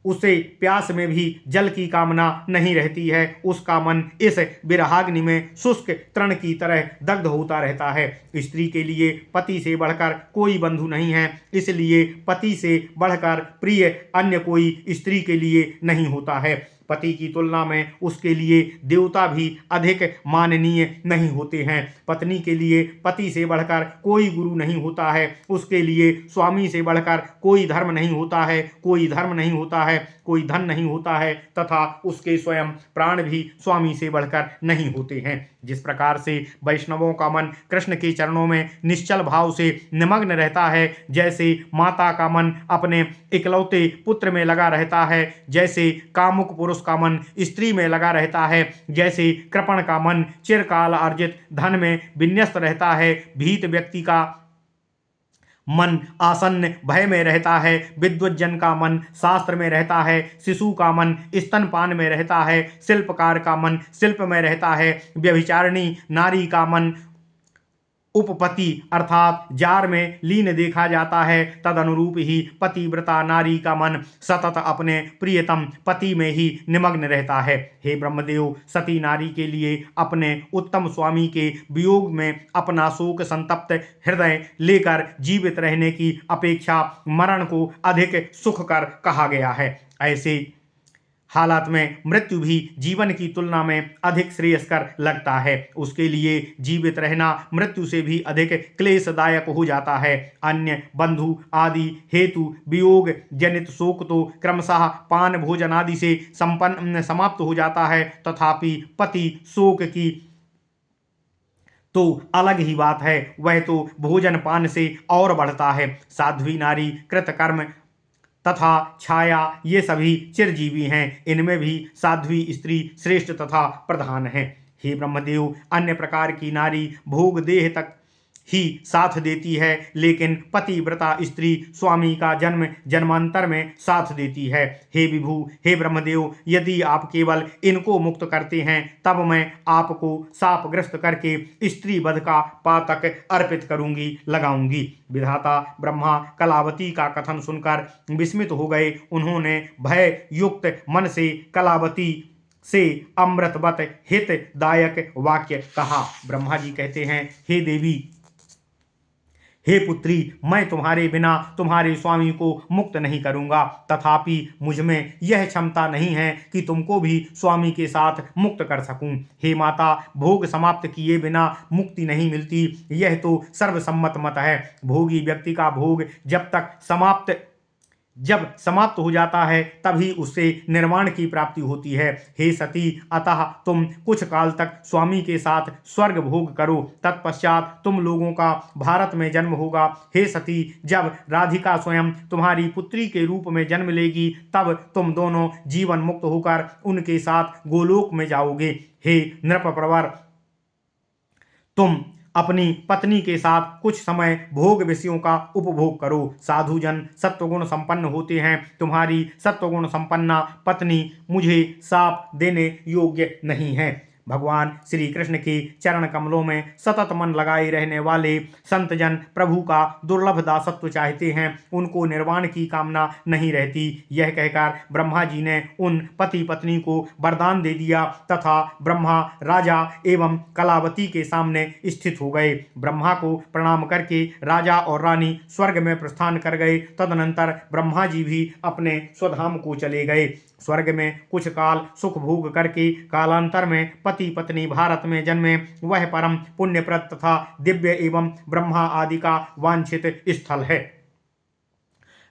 [SPEAKER 1] उसे प्यास में भी जल की कामना नहीं रहती है। उसका मन इस विरहाग्नि में शुष्क तृण की तरह दग्ध होता रहता है। स्त्री के लिए पति से बढ़कर कोई बंधु नहीं है, इसलिए पति से बढ़कर प्रिय अन्य कोई स्त्री के लिए नहीं होता है। पति की तुलना में उसके लिए देवता भी अधिक माननीय नहीं होते हैं। पत्नी के लिए पति से बढ़कर कोई गुरु नहीं होता है, उसके लिए स्वामी से बढ़कर कोई धर्म नहीं होता है, कोई धर्म नहीं होता है, कोई धन नहीं होता है, तथा उसके स्वयं प्राण भी स्वामी से बढ़कर नहीं होते हैं। जिस प्रकार से वैष्णवों का मन कृष्ण के चरणों में निश्चल भाव से निमग्न रहता है, जैसे माता का मन अपने इकलौते पुत्र में लगा रहता है, जैसे कामुक पुरुष का मन स्त्री में लगा रहता है, जैसे कृपण का मन चिरकाल अर्जित धन में विन्यस्त रहता है, भीत व्यक्ति का मन आसन्न भय में रहता है, विद्वज्जन का मन शास्त्र में रहता है, शिशु का मन स्तनपान में रहता है, शिल्पकार का मन शिल्प में रहता है, व्यभिचारिणी नारी का मन उपपति अर्थात जार में लीन देखा जाता है, तद अनुरूप ही पतिव्रता नारी का मन सतत अपने प्रियतम पति में ही निमग्न रहता है। हे ब्रह्मदेव, सती नारी के लिए अपने उत्तम स्वामी के वियोग में अपना शोक संतप्त हृदय लेकर जीवित रहने की अपेक्षा मरण को अधिक सुखकर कहा गया है। ऐसे हालात में मृत्यु भी जीवन की तुलना में अधिक श्रेयस्कर लगता है। उसके लिए जीवित रहना मृत्यु से भी अधिक क्लेशदायक हो जाता है। अन्य बंधु आदि हेतु वियोग जनित शोक तो क्रमशः पान भोजन आदि से समाप्त हो जाता है, तथापि पति शोक की तो अलग ही बात है, वह तो भोजन पान से और बढ़ता है। साध्वी नारी कृतकर्म तथा छाया ये सभी चिरजीवी हैं, इनमें भी साध्वी स्त्री श्रेष्ठ तथा प्रधान है। हे ब्रह्मदेव, अन्य प्रकार की नारी भोग देह तक ही साथ देती है, लेकिन पतिव्रता स्त्री स्वामी का जन्म जन्मांतर में साथ देती है। हे विभु, हे ब्रह्मदेव, यदि आप केवल इनको मुक्त करते हैं तब मैं आपको शापग्रस्त करके स्त्री वध का पातक अर्पित करूंगी, लगाऊंगी। विधाता ब्रह्मा कलावती का कथन सुनकर विस्मित हो गए। उन्होंने भय युक्त मन से कलावती से अमृतवत हितदायक वाक्य कहा। ब्रह्मा जी कहते हैं, हे देवी, हे पुत्री, मैं तुम्हारे बिना तुम्हारे स्वामी को मुक्त नहीं करूंगा, तथापि मुझमें यह क्षमता नहीं है कि तुमको भी स्वामी के साथ मुक्त कर सकूं। हे माता, भोग समाप्त किए बिना मुक्ति नहीं मिलती, यह तो सर्वसम्मत मत है। भोगी व्यक्ति का भोग जब समाप्त हो जाता है तभी उससे निर्वाण की प्राप्ति होती है। हे सती, अतः तुम कुछ काल तक स्वामी के साथ स्वर्ग भोग करो, तत्पश्चात तुम लोगों का भारत में जन्म होगा। हे सती, जब राधिका स्वयं तुम्हारी पुत्री के रूप में जन्म लेगी तब तुम दोनों जीवन मुक्त होकर उनके साथ गोलोक में जाओगे। हे नृपप्रवर, तुम अपनी पत्नी के साथ कुछ समय भोग विषयों का उपभोग करो। साधुजन सत्वगुण संपन्न होते हैं, तुम्हारी सत्वगुण संपन्ना पत्नी मुझे शाप देने योग्य नहीं है। भगवान श्री कृष्ण के चरण कमलों में सतत मन लगाए रहने वाले संतजन प्रभु का दुर्लभ दासत्व चाहते हैं, उनको निर्वाण की कामना नहीं रहती। यह कहकर ब्रह्मा जी ने उन पति पत्नी को वरदान दे दिया तथा ब्रह्मा राजा एवं कलावती के सामने स्थित हो गए। ब्रह्मा को प्रणाम करके राजा और रानी स्वर्ग में प्रस्थान कर गए। तदनंतर ब्रह्मा जी भी अपने स्वधाम को चले गए। स्वर्ग में कुछ काल सुख भोग करके कालांतर में पति पत्नी भारत में जन्मे। वह परम पुण्यप्रद तथा दिव्य एवं ब्रह्मा आदि का वांछित स्थल है।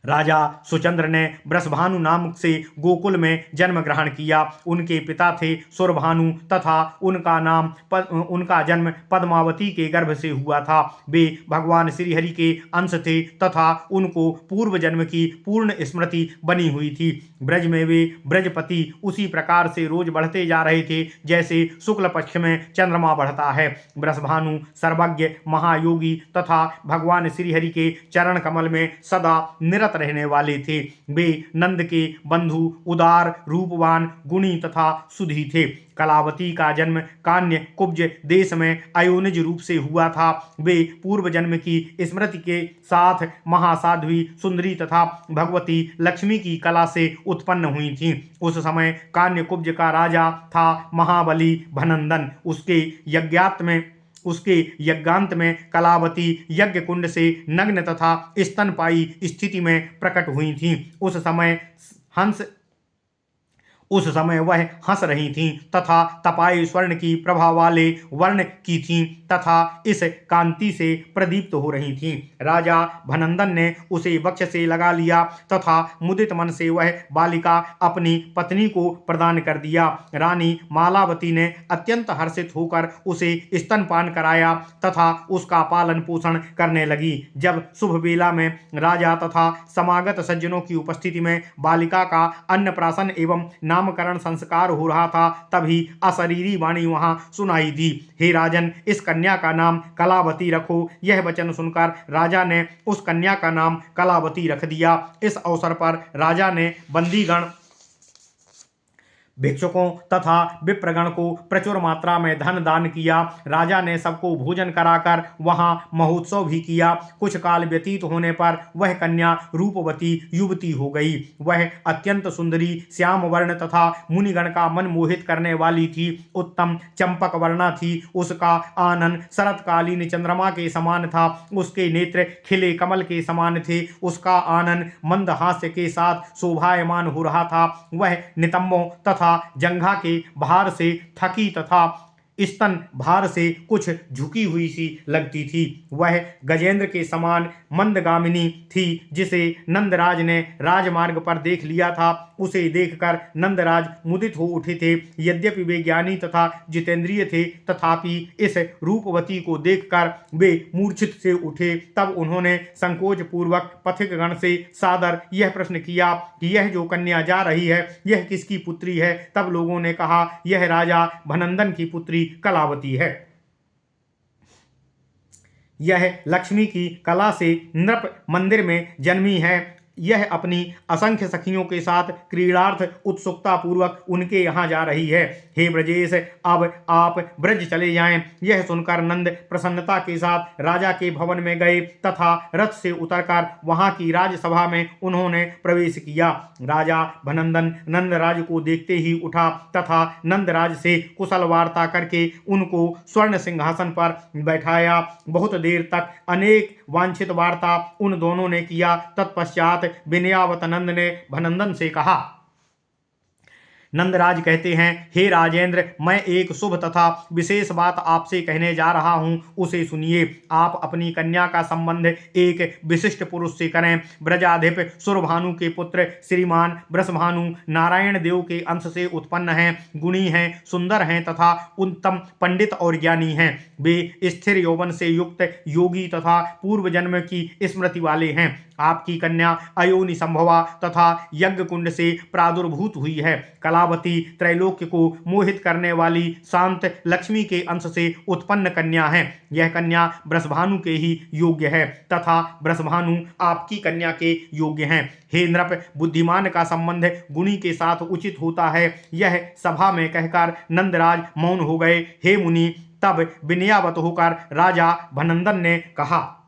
[SPEAKER 1] राजा सुचंद्र ने वृषभानु नाम से गोकुल में जन्म ग्रहण किया। उनके पिता थे सुरभानु तथा उनका जन्म पद्मावती के गर्भ से हुआ था। वे भगवान श्रीहरि के अंश थे तथा उनको पूर्व जन्म की पूर्ण स्मृति बनी हुई थी। ब्रज में वे ब्रजपति उसी प्रकार से रोज बढ़ते जा रहे थे जैसे शुक्ल पक्ष में चंद्रमा बढ़ता है। वृषभानु सर्वज्ञ महायोगी तथा भगवान श्रीहरि के चरण कमल में सदा निरत रहने वाले थे। वे नंद के बंधु, उदार, रूपवान, गुणी तथा सुधी थे। कलावती का जन्म कान्य कुब्ज देश में अयोनिज रूप से हुआ था। वे पूर्व जन्म की स्मृति के साथ महासाध्वी सुंदरी तथा भगवती लक्ष्मी की कला से उत्पन्न हुई थीं। उस समय कान्य कुब्ज का राजा था महाबली भनंदन। उसके यज्ञांत में कलावती यज्ञ कुंड से नग्न तथा स्तनपायी स्थिति में प्रकट हुई थी। उस समय उस समय वह हंस रही थीं तथा तपाए स्वर्ण की प्रभा वाले वर्ण की थीं तथा इस कांति से प्रदीप्त हो रही थीं। राजा भनंदन ने उसे वक्ष से लगा लिया तथा मुदित मन से वह बालिका अपनी पत्नी को प्रदान कर दिया। रानी मालावती ने अत्यंत हर्षित होकर उसे स्तनपान कराया तथा उसका पालन पोषण करने लगी। जब शुभ बेला में राजा तथा समागत सज्जनों की उपस्थिति में बालिका का अन्नप्राशन एवं नामकरण संस्कार हो रहा था, तभी अशरीरी वाणी वहां सुनाई दी। हे राजन, इस कन्या का नाम कलावती रखो। यह वचन सुनकर राजा ने उस कन्या का नाम कलावती रख दिया। इस अवसर पर राजा ने बंदीगण, भिक्षुकों तथा विप्रगण को प्रचुर मात्रा में धन दान किया। राजा ने सबको भोजन कराकर वहां महोत्सव भी किया। कुछ काल व्यतीत होने पर वह कन्या रूपवती युवती हो गई। वह अत्यंत सुंदरी, श्याम वर्ण तथा मुनिगण का मन मोहित करने वाली थी। उत्तम चंपक वर्णा थी। उसका आनन शरतकालीन चंद्रमा के समान था। उसके नेत्र खिले कमल के समान थे। उसका आनन मंद हास्य के साथ शोभायमान हो रहा था। वह नितंबों तथा जंघा के भार से थकी तथा स्तन भार से कुछ झुकी हुई सी लगती थी। वह गजेंद्र के समान मंदगामिनी थी, जिसे नंदराज ने राजमार्ग पर देख लिया था। उसे देखकर नंदराज मुदित हो उठे थे। यद्यपि वे ज्ञानी तथा जितेंद्रिय थे, तथापि इस रूपवती को देखकर वे मूर्छित से उठे। तब उन्होंने संकोच पूर्वक पथिकगण से सादर यह प्रश्न किया कि यह जो कन्या जा रही है, यह किसकी पुत्री है? तब लोगों ने कहा, यह राजा भनंदन की पुत्री कलावती है। यह लक्ष्मी की कला से नृप मंदिर में जन्मी है। यह अपनी असंख्य सखियों के साथ क्रीड़ार्थ उत्सुकता पूर्वक उनके यहाँ जा रही है। हे ब्रजेश, अब आप ब्रज चले जाएं। यह सुनकर नंद प्रसन्नता के साथ राजा के भवन में गए तथा रथ से उतरकर वहां की राजसभा में उन्होंने प्रवेश किया। राजा भनंदन नंदराज को देखते ही उठा तथा नंदराज से कुशल वार्ता करके उनको स्वर्ण सिंहासन पर बैठाया। बहुत देर तक अनेक वांछित वार्ता उन दोनों ने किया। तत्पश्चात विनयावत नंद ने भनंदन से कहा। नंदराज कहते हैं, हे राजेंद्र, मैं एक शुभ तथा विशेष बात आपसे कहने जा रहा हूं, उसे सुनिए। आप अपनी कन्या का संबंध एक विशिष्ट पुरुष से करें। ब्रजाधिप सुरभानु के पुत्र श्रीमान ब्रसभानु नारायण देव के अंश से उत्पन्न हैं, गुणी हैं, सुंदर हैं तथा उत्तम पंडित और ज्ञानी हैं। वे स्थिर यौवन से युक्त योगी तथा पूर्व जन्म की स्मृति वाले हैं। आपकी कन्या अयोनि संभवा तथा यज्ञ कुंड से प्रादुर्भूत हुई है। कलावती त्रैलोक्य को मोहित करने वाली शांत लक्ष्मी के अंश से उत्पन्न कन्या है। यह कन्या ब्रसभानु के ही योग्य है तथा ब्रसभानु आपकी कन्या के योग्य हैं। हे नृप, बुद्धिमान का संबंध गुणी के साथ उचित होता है। यह सभा में कहकर नंदराज मौन हो गए। हे मुनि, तब विनयावत होकर राजा भनंदन ने कहा।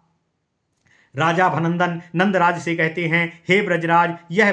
[SPEAKER 1] राजा भनंदन नंदराज से कहते हैं, हे ब्रजराज, यह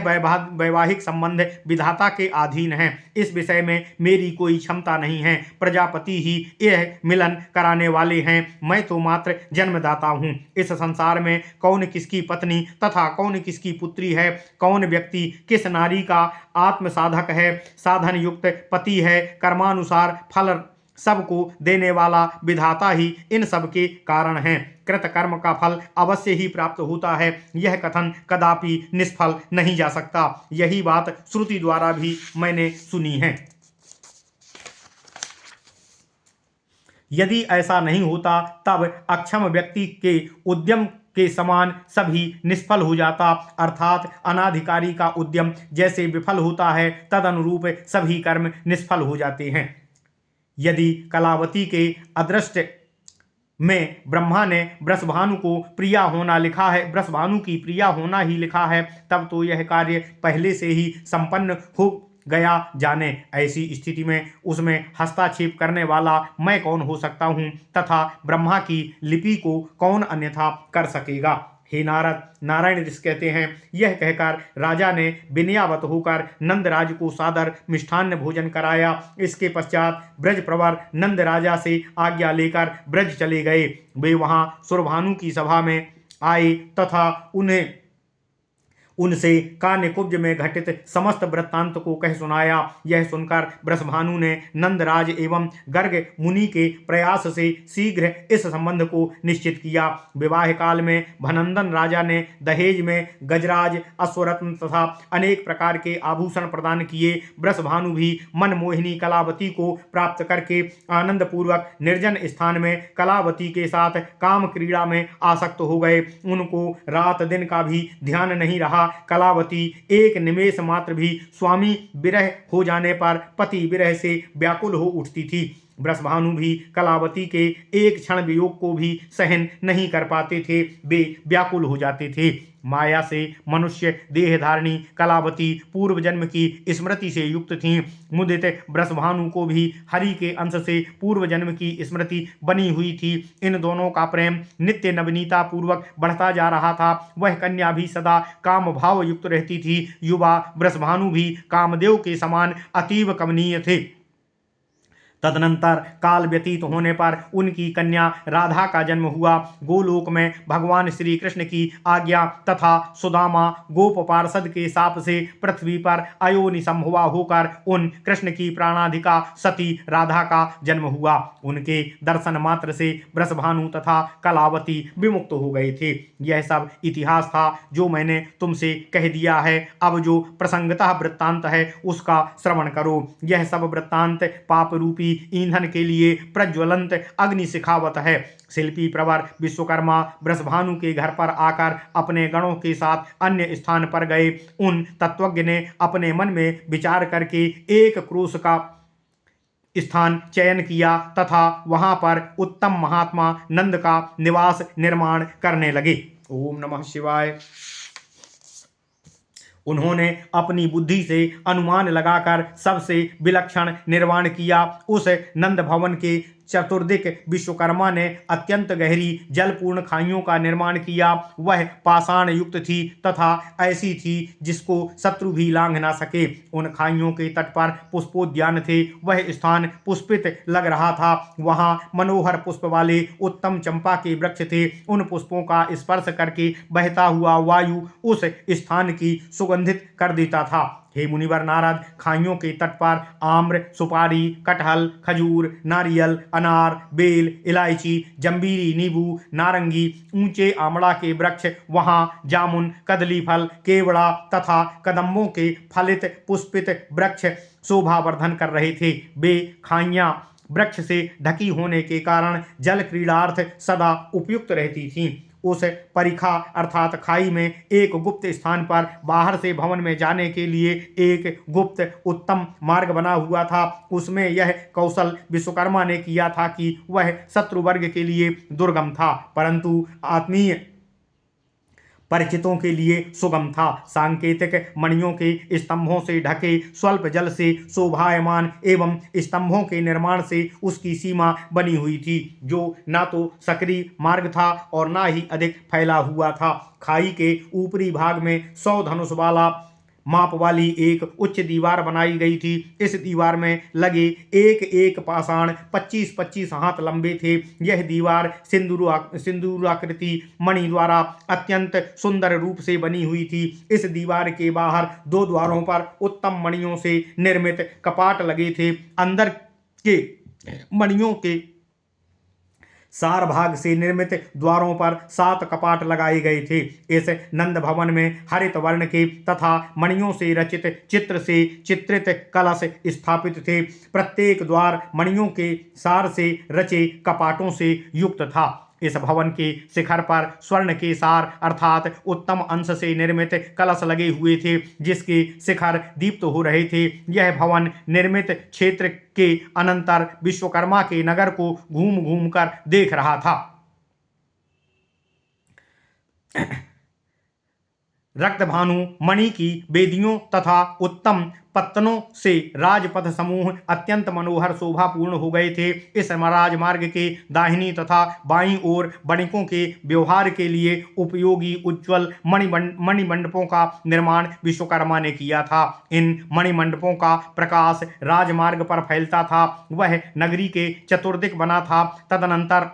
[SPEAKER 1] वैवाहिक संबंध विधाता के अधीन है। इस विषय में मेरी कोई क्षमता नहीं है। प्रजापति ही यह मिलन कराने वाले हैं। मैं तो मात्र जन्मदाता हूँ। इस संसार में कौन किसकी पत्नी तथा कौन किसकी पुत्री है, कौन व्यक्ति किस नारी का आत्मसाधक है, साधन युक्त पति है, कर्मानुसार फल सबको देने वाला विधाता ही इन सब के कारण हैं। कृत कर्म का फल अवश्य ही प्राप्त होता है। यह कथन कदापि निष्फल नहीं जा सकता। यही बात श्रुति द्वारा भी मैंने सुनी है। यदि ऐसा नहीं होता, तब अक्षम व्यक्ति के उद्यम के समान सभी निष्फल हो जाता। अर्थात अनाधिकारी का उद्यम जैसे विफल होता है, तदनुरूप सभी कर्म निष्फल हो जाते हैं। यदि कलावती के अदृष्ट में ब्रह्मा ने ब्रसभानु को प्रिया होना लिखा है, ब्रसभानु की प्रिया होना ही लिखा है, तब तो यह कार्य पहले से ही संपन्न हो गया जाने। ऐसी स्थिति में उसमें हस्तक्षेप करने वाला मैं कौन हो सकता हूँ तथा ब्रह्मा की लिपि को कौन अन्यथा कर सकेगा। हे नारद, नारायण ऋषि कहते हैं, यह कहकर राजा ने विनयावत होकर नंदराज को सादर मिष्ठान्न भोजन कराया। इसके पश्चात ब्रज प्रवर नंद राजा से आज्ञा लेकर ब्रज चले गए। वे वहां सुरभानु की सभा में आए तथा उनसे कान्यकुब्ज में घटित समस्त वृत्तांत को कह सुनाया। यह सुनकर वृषभानु ने नंदराज एवं गर्ग मुनि के प्रयास से शीघ्र इस संबंध को निश्चित किया। विवाह काल में भनंदन राजा ने दहेज में गजराज, अश्वरत्न तथा अनेक प्रकार के आभूषण प्रदान किए। वृषभानु भी मनमोहिनी कलावती को प्राप्त करके आनंद पूर्वक निर्जन स्थान में कलावती के साथ काम क्रीड़ा में आसक्त हो गए। उनको रात दिन का भी ध्यान नहीं रहा। कलावती एक निमेष मात्र भी स्वामी विरह हो जाने पर पति विरह से व्याकुल हो उठती थी। वृषभानु भी कलावती के एक क्षण वियोग को भी सहन नहीं कर पाते थे, वे व्याकुल हो जाते थे। माया से मनुष्य देहधारिणी कलावती पूर्व जन्म की स्मृति से युक्त थीं। मुदित वृषभानु को भी हरि के अंश से पूर्व जन्म की स्मृति बनी हुई थी। इन दोनों का प्रेम नित्य नवनीता पूर्वक बढ़ता जा रहा था। वह कन्या भी सदा काम भाव युक्त रहती थी। युवा वृषभानु भी कामदेव के समान अतीव कमनीय थे। तदनंतर काल व्यतीत होने पर उनकी कन्या राधा का जन्म हुआ। गोलोक में भगवान श्री कृष्ण की आज्ञा तथा सुदामा गोप पार्षद के शाप से पृथ्वी पर अयोनि संभवा होकर उन कृष्ण की प्राणाधिका सती राधा का जन्म हुआ। उनके दर्शन मात्र से वृषभानु तथा कलावती विमुक्त हो गए थे। यह सब इतिहास था जो मैंने तुमसे कह दिया है। अब जो प्रसंगतः वृत्तांत है उसका श्रवण करो। यह सब वृत्तांत पाप रूपी ईंधन के लिए प्रज्वलंत अग्नि शिखावत है। शिल्पी प्रवर विश्वकर्मा वृषभानु के घर पर आकर अपने गणों के साथ अन्य स्थान पर गए। उन तत्वज्ञ ने अपने मन में विचार करके एक क्रोश का स्थान चयन किया तथा वहां पर उत्तम महात्मा नंद का निवास निर्माण करने लगे। ओम नमः शिवाय। उन्होंने अपनी बुद्धि से अनुमान लगाकर सबसे विलक्षण निर्माण किया। उस नंद भवन के चतुर्दिक विश्वकर्मा ने अत्यंत गहरी जलपूर्ण खाइयों का निर्माण किया। वह पाषाण युक्त थी तथा ऐसी थी जिसको शत्रु भी लांघ ना सके। उन खाइयों के तट पर पुष्पोद्यान थे। वह स्थान पुष्पित लग रहा था। वहां मनोहर पुष्प वाले उत्तम चंपा के वृक्ष थे। उन पुष्पों का स्पर्श करके बहता हुआ वायु उस स्थान की सुगंधित कर देता था। हे मुनिवर नारद, खाइयों के तट पर आम्र, सुपारी, कटहल, खजूर, नारियल, अनार, बेल, इलायची, जंबीरी, नींबू, नारंगी, ऊंचे आमड़ा के वृक्ष, वहां जामुन, कदली फल, केवड़ा तथा कदम्बों के फलित पुष्पित वृक्ष शोभावर्धन कर रहे थे। वे खाइयां वृक्ष से ढकी होने के कारण जल क्रीड़ार्थ सदा उपयुक्त रहती थीं। उस परिखा अर्थात खाई में एक गुप्त स्थान पर बाहर से भवन में जाने के लिए एक गुप्त उत्तम मार्ग बना हुआ था। उसमें यह कौशल विश्वकर्मा ने किया था कि वह शत्रु वर्ग के लिए दुर्गम था परंतु आत्मीय परिचितों के लिए सुगम था। सांकेतिक मणियों के स्तंभों से ढके स्वल्प जल से शोभायमान एवं स्तंभों के निर्माण से उसकी सीमा बनी हुई थी, जो न तो सक्रिय मार्ग था और न ही अधिक फैला हुआ था। खाई के ऊपरी भाग में 100 धनुष वाला माप वाली एक उच्च दीवार बनाई गई थी। इस दीवार में लगे एक एक पाषाण 25-25 हाथ लंबे थे। यह दीवार सिंदूराकृति मणि द्वारा अत्यंत सुंदर रूप से बनी हुई थी। इस दीवार के बाहर 2 द्वारों पर उत्तम मणियों से निर्मित कपाट लगे थे। अंदर के मणियों के सार भाग से निर्मित द्वारों पर 7 कपाट लगाए गए थे। इस नंद भवन में हरित वर्ण के तथा मणियों से रचित चित्र से चित्रित कलश स्थापित थे। प्रत्येक द्वार मणियों के सार से रचे कपाटों से युक्त था। इस भवन के शिखर पर स्वर्ण के सार अर्थात उत्तम अंश से निर्मित कलश लगे हुए थे, जिसके शिखर दीप्त हो रहे थे। यह भवन निर्मित क्षेत्र के अनंतर विश्वकर्मा के नगर को घूम घूम कर देख रहा था। रक्तभानु मणि की वेदियों तथा उत्तम पत्तनों से राजपथ समूह अत्यंत मनोहर शोभापूर्ण हो गए थे। इस राजमार्ग के दाहिनी तथा बाईं ओर वणिकों के व्यवहार के लिए उपयोगी उज्ज्वल मणिमंडपों का निर्माण विश्वकर्मा ने किया था। इन मणिमंडपों का प्रकाश राजमार्ग पर फैलता था। वह नगरी के चतुर्दिक बना था। तदनंतर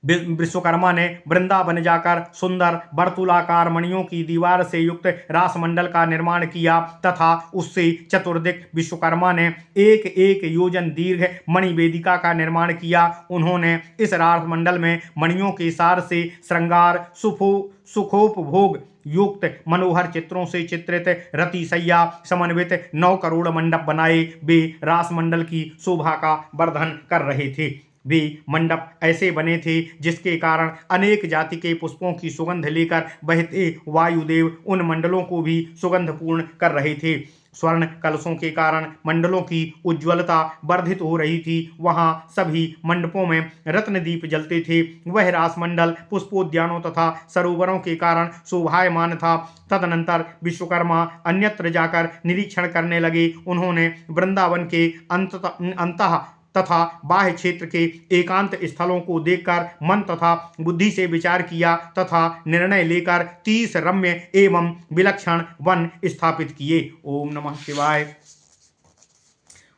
[SPEAKER 1] विश्वकर्मा ने वृंदावन जाकर सुंदर वर्तुलाकार मणियों की दीवार से युक्त रासमंडल का निर्माण किया तथा उससे चतुर्दिक विश्वकर्मा ने एक एक योजन दीर्घ मणि वेदिका का निर्माण किया। उन्होंने इस रासमंडल में मणियों के सार से श्रृंगार सुखोपभोग युक्त मनोहर चित्रों से चित्रित रतिशय्या समन्वित 9 करोड़ मंडप बनाए। वे रासमंडल की शोभा का वर्धन कर रहे थे। वे मंडप ऐसे बने थे जिसके कारण अनेक जाति के पुष्पों की सुगंध लेकर बहते वायुदेव उन मंडलों को भी सुगंधपूर्ण कर रहे थे। स्वर्ण कलशों के कारण मंडलों की उज्ज्वलता वर्धित हो रही थी। वहां सभी मंडपों में रत्न दीप जलते थे। वह रासमंडल पुष्पोद्यानों तथा सरोवरों के कारण शोभायमान था। तदनंतर विश्वकर्मा अन्यत्र जाकर निरीक्षण करने लगे। उन्होंने वृंदावन के अंतः तथा बाह्य क्षेत्र के एकांत स्थलों को देखकर मन तथा बुद्धि से विचार किया तथा निर्णय लेकर 30 रम्य एवं विलक्षण वन स्थापित किए। ओम नमः शिवाय।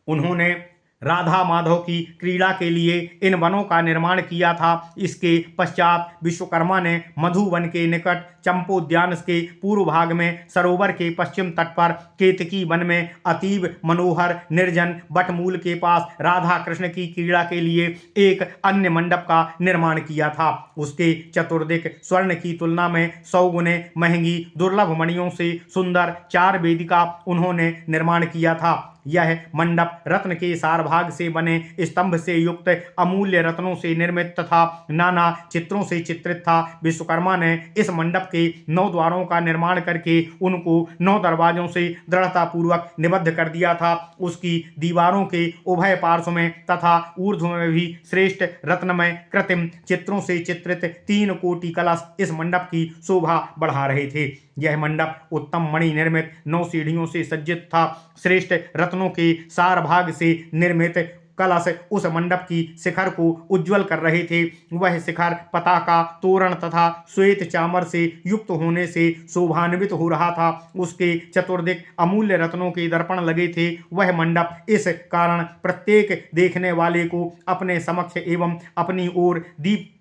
[SPEAKER 1] उन्होंने राधा माधव की क्रीड़ा के लिए इन वनों का निर्माण किया था। इसके पश्चात विश्वकर्मा ने मधुवन के निकट चंपोद्यान के पूर्व भाग में सरोवर के पश्चिम तट पर केतकी वन में अतीब मनोहर निर्जन बटमूल के पास राधा कृष्ण की क्रीड़ा के लिए एक अन्य मंडप का निर्माण किया था। उसके चतुर्दिक स्वर्ण की तुलना में 100 गुने महंगी दुर्लभ मणियों से सुंदर 4 वेदिका उन्होंने निर्माण किया था। यह मंडप रत्न के सारभाग से बने स्तंभ से युक्त अमूल्य रत्नों से निर्मित तथा नाना चित्रों से चित्रित था। विश्वकर्मा ने इस मंडप के 9 द्वारों का निर्माण करके उनको 9 दरवाजों से दृढ़ता पूर्वक निबद्ध कर दिया था। उसकी दीवारों के उभय पार्श्व में तथा ऊर्ध्व में भी श्रेष्ठ रत्नमय कृत्रिम चित्रों से चित्रित 3 कोटि कलश इस मंडप की शोभा बढ़ा रहे थे। यह मंडप उत्तम मणि निर्मित 9 सीढ़ियों से सज्जित था। श्रेष्ठ रत्नों के सार भाग से निर्मित कलश उस मंडप की शिखर को उज्जवल कर रहे थे। वह शिखर पताका तोरण तथा श्वेत चामर से युक्त होने से शोभान्वित हो रहा था। उसके चतुर्दिक अमूल्य रत्नों के दर्पण लगे थे। वह मंडप इस कारण प्रत्येक देखने वाले को अपने समक्ष एवं अपनी ओर दीप्त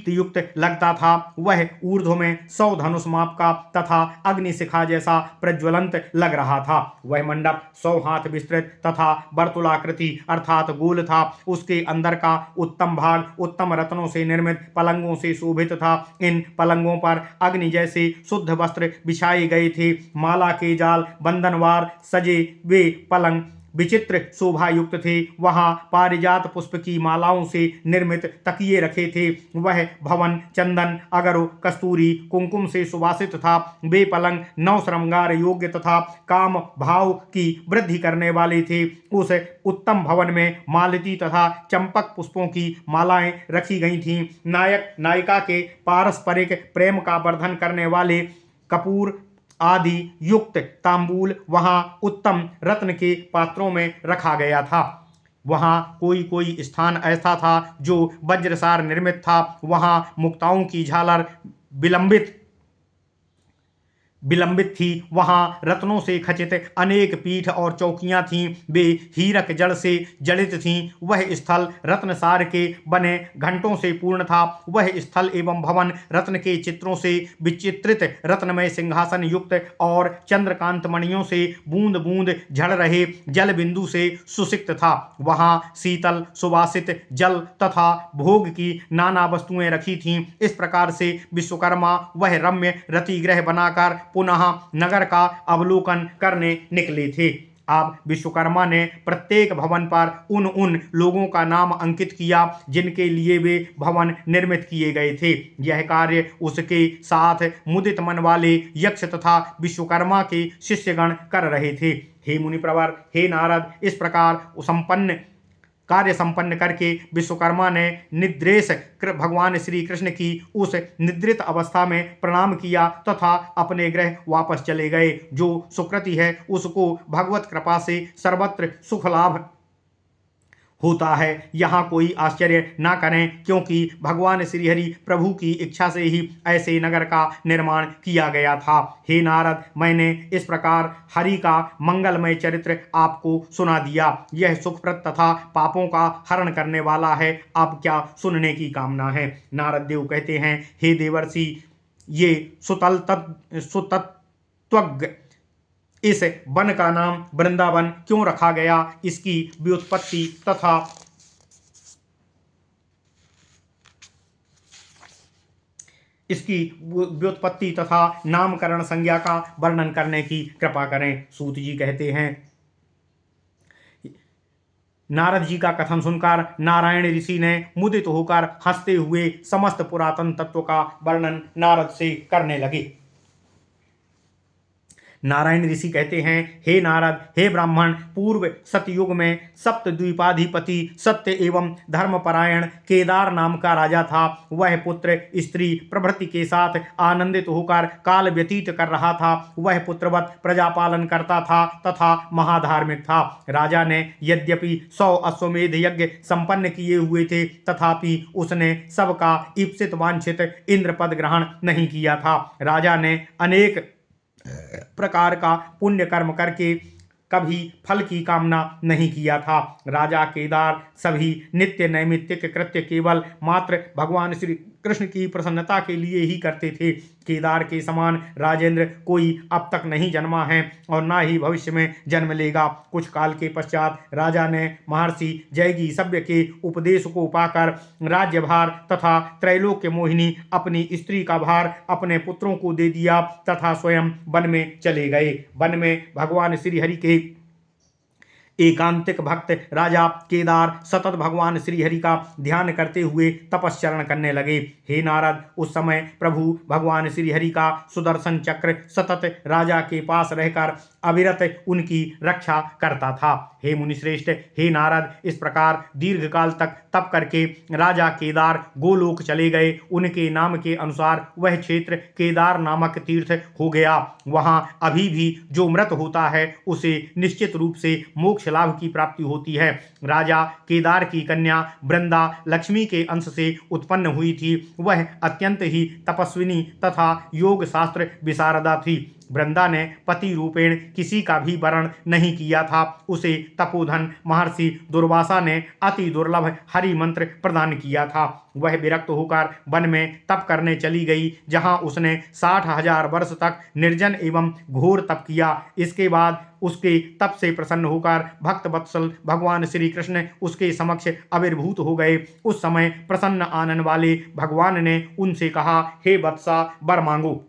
[SPEAKER 1] युक्त लगता था। वह ऊर्ध्व में 100 धनुष माप का तथा अग्निशिखा जैसा प्रज्वलंत लग रहा था। वह मंडप 100 हाथ विस्तृत तथा वर्तुलाकृति अर्थात गोल था। उसके अंदर का उत्तम भाग उत्तम रत्नों से निर्मित पलंगों से शोभित था। इन पलंगों पर अग्नि जैसे शुद्ध वस्त्र बिछाए गए थे। माला के जाल बंधनवार सजे वे पलंग विचित्र शोभा युक्त थे। वहां पारिजात पुष्प की मालाओं से निर्मित तकिए रखे थे। वह भवन चंदन अगरो कस्तूरी कुंकुम से सुवासित था। वे पलंग 9 श्रृंगार योग्य तथा काम भाव की वृद्धि करने वाले थे। उस उत्तम भवन में मालती तथा चंपक पुष्पों की मालाएं रखी गई थीं। नायक नायिका के पारस्परिक प्रेम का वर्धन करने वाले कपूर आदि युक्त तांबूल वहां उत्तम रत्न के पात्रों में रखा गया था। वहां कोई कोई स्थान ऐसा था जो वज्रसार निर्मित था। वहां मुक्ताओं की झालर विलंबित थी। वहां रत्नों से खचित अनेक पीठ और चौकियां थीं। वे हीरक जड़ से जड़ित थीं। वह स्थल रत्नसार के बने घंटों से पूर्ण था। वह स्थल एवं भवन रत्न के चित्रों से विचित्रित रत्नमय सिंहासन युक्त और चंद्रकांत मणियों से बूंद बूंद झड़ रहे जल बिंदु से सुसिक्त था। वहां शीतल सुवासित जल तथा भोग की नाना वस्तुएं रखी थीं। इस प्रकार से विश्वकर्मा वह रम्य रतिगृह बनाकर पुनः नगर का अवलोकन करने निकले थे। अब विश्वकर्मा ने प्रत्येक भवन पर उन लोगों का नाम अंकित किया जिनके लिए वे भवन निर्मित किए गए थे। यह कार्य उसके साथ मुदित मन वाले यक्ष तथा विश्वकर्मा के शिष्यगण कर रहे थे। हे मुनि प्रवर, हे नारद, इस प्रकार कार्य संपन्न करके विश्वकर्मा ने निद्रेश भगवान श्री कृष्ण की उस निद्रित अवस्था में प्रणाम किया तथा अपने गृह वापस चले गए। जो सुकृति है उसको भगवत कृपा से सर्वत्र सुख लाभ होता है। यहाँ कोई आश्चर्य ना करें, क्योंकि भगवान श्रीहरि प्रभु की इच्छा से ही ऐसे नगर का निर्माण किया गया था। हे नारद, मैंने इस प्रकार हरि का मंगलमय चरित्र आपको सुना दिया। यह सुखप्रद तथा पापों का हरण करने वाला है। आप क्या सुनने की कामना है? नारद देव कहते हैं, हे देवर्षि, ये सुतत्वज्ञ इस वन का नाम वृंदावन क्यों रखा गया? इसकी व्युत्पत्ति तथा नामकरण संज्ञा का वर्णन करने की कृपा करें। सूत जी कहते हैं, नारद जी का कथन सुनकर नारायण ऋषि ने मुदित होकर हंसते हुए समस्त पुरातन तत्व का वर्णन नारद से करने लगे। नारायण ऋषि कहते हैं, हे नारद, हे ब्राह्मण, पूर्व सतयुग में सप्तद्वीपाधिपति सत्य एवं धर्मपरायण केदार नाम का राजा था। वह पुत्र स्त्री प्रभृति के साथ आनंदित होकर काल व्यतीत कर रहा था। वह पुत्रवत प्रजापालन करता था तथा महाधार्मिक था। राजा ने यद्यपि 100 अश्वमेध यज्ञ संपन्न किए हुए थे, तथापि उसने सबका ईप्सित वांछित इंद्रपद ग्रहण नहीं किया था। राजा ने अनेक प्रकार का पुण्य कर्म करके कभी फल की कामना नहीं किया था। राजा केदार सभी नित्य नैमित्तिक कृत्य केवल मात्र भगवान श्री कृष्ण की प्रसन्नता के लिए ही करते थे। केदार के समान राजेंद्र कोई अब तक नहीं जन्मा है और ना ही भविष्य में जन्म लेगा। कुछ काल के पश्चात राजा ने महर्षि जयगी सभ्य के उपदेश को पाकर राज्यभार तथा त्रैलोक्य मोहिनी अपनी स्त्री का भार अपने पुत्रों को दे दिया तथा स्वयं वन में चले गए। वन में भगवान श्रीहरि के एकांतिक भक्त राजा केदार सतत भगवान श्रीहरि का ध्यान करते हुए तपस्चरण करने लगे। हे नारद, उस समय प्रभु भगवान श्रीहरि का सुदर्शन चक्र सतत राजा के पास रहकर अविरत उनकी रक्षा करता था। हे मुनिश्रेष्ठ, हे नारद, इस प्रकार दीर्घ काल तक तप करके राजा केदार गोलोक चले गए। उनके नाम के अनुसार वह क्षेत्र केदार नामक तीर्थ हो गया। वहां अभी भी जो मृत होता है उसे निश्चित रूप से मोक्ष लाभ की प्राप्ति होती है। राजा केदार की कन्या वृंदा लक्ष्मी के अंश से उत्पन्न हुई थी। वह अत्यंत ही तपस्विनी तथा योग शास्त्र विशारदा थी। वृंदा ने पति रूपेण किसी का भी वरण नहीं किया था। उसे तपोधन महर्षि दुर्वासा ने अति दुर्लभ हरि मंत्र प्रदान किया था। वह विरक्त होकर वन में तप करने चली गई, जहां उसने 60,000 वर्ष तक निर्जन एवं घोर तप किया। इसके बाद उसके तप से प्रसन्न होकर भक्त वत्सल भगवान श्री कृष्ण उसके समक्ष आविर्भूत हो गए। उस समय प्रसन्न आनंद वाले भगवान ने उनसे कहा, हे वत्सा, वर मांगो।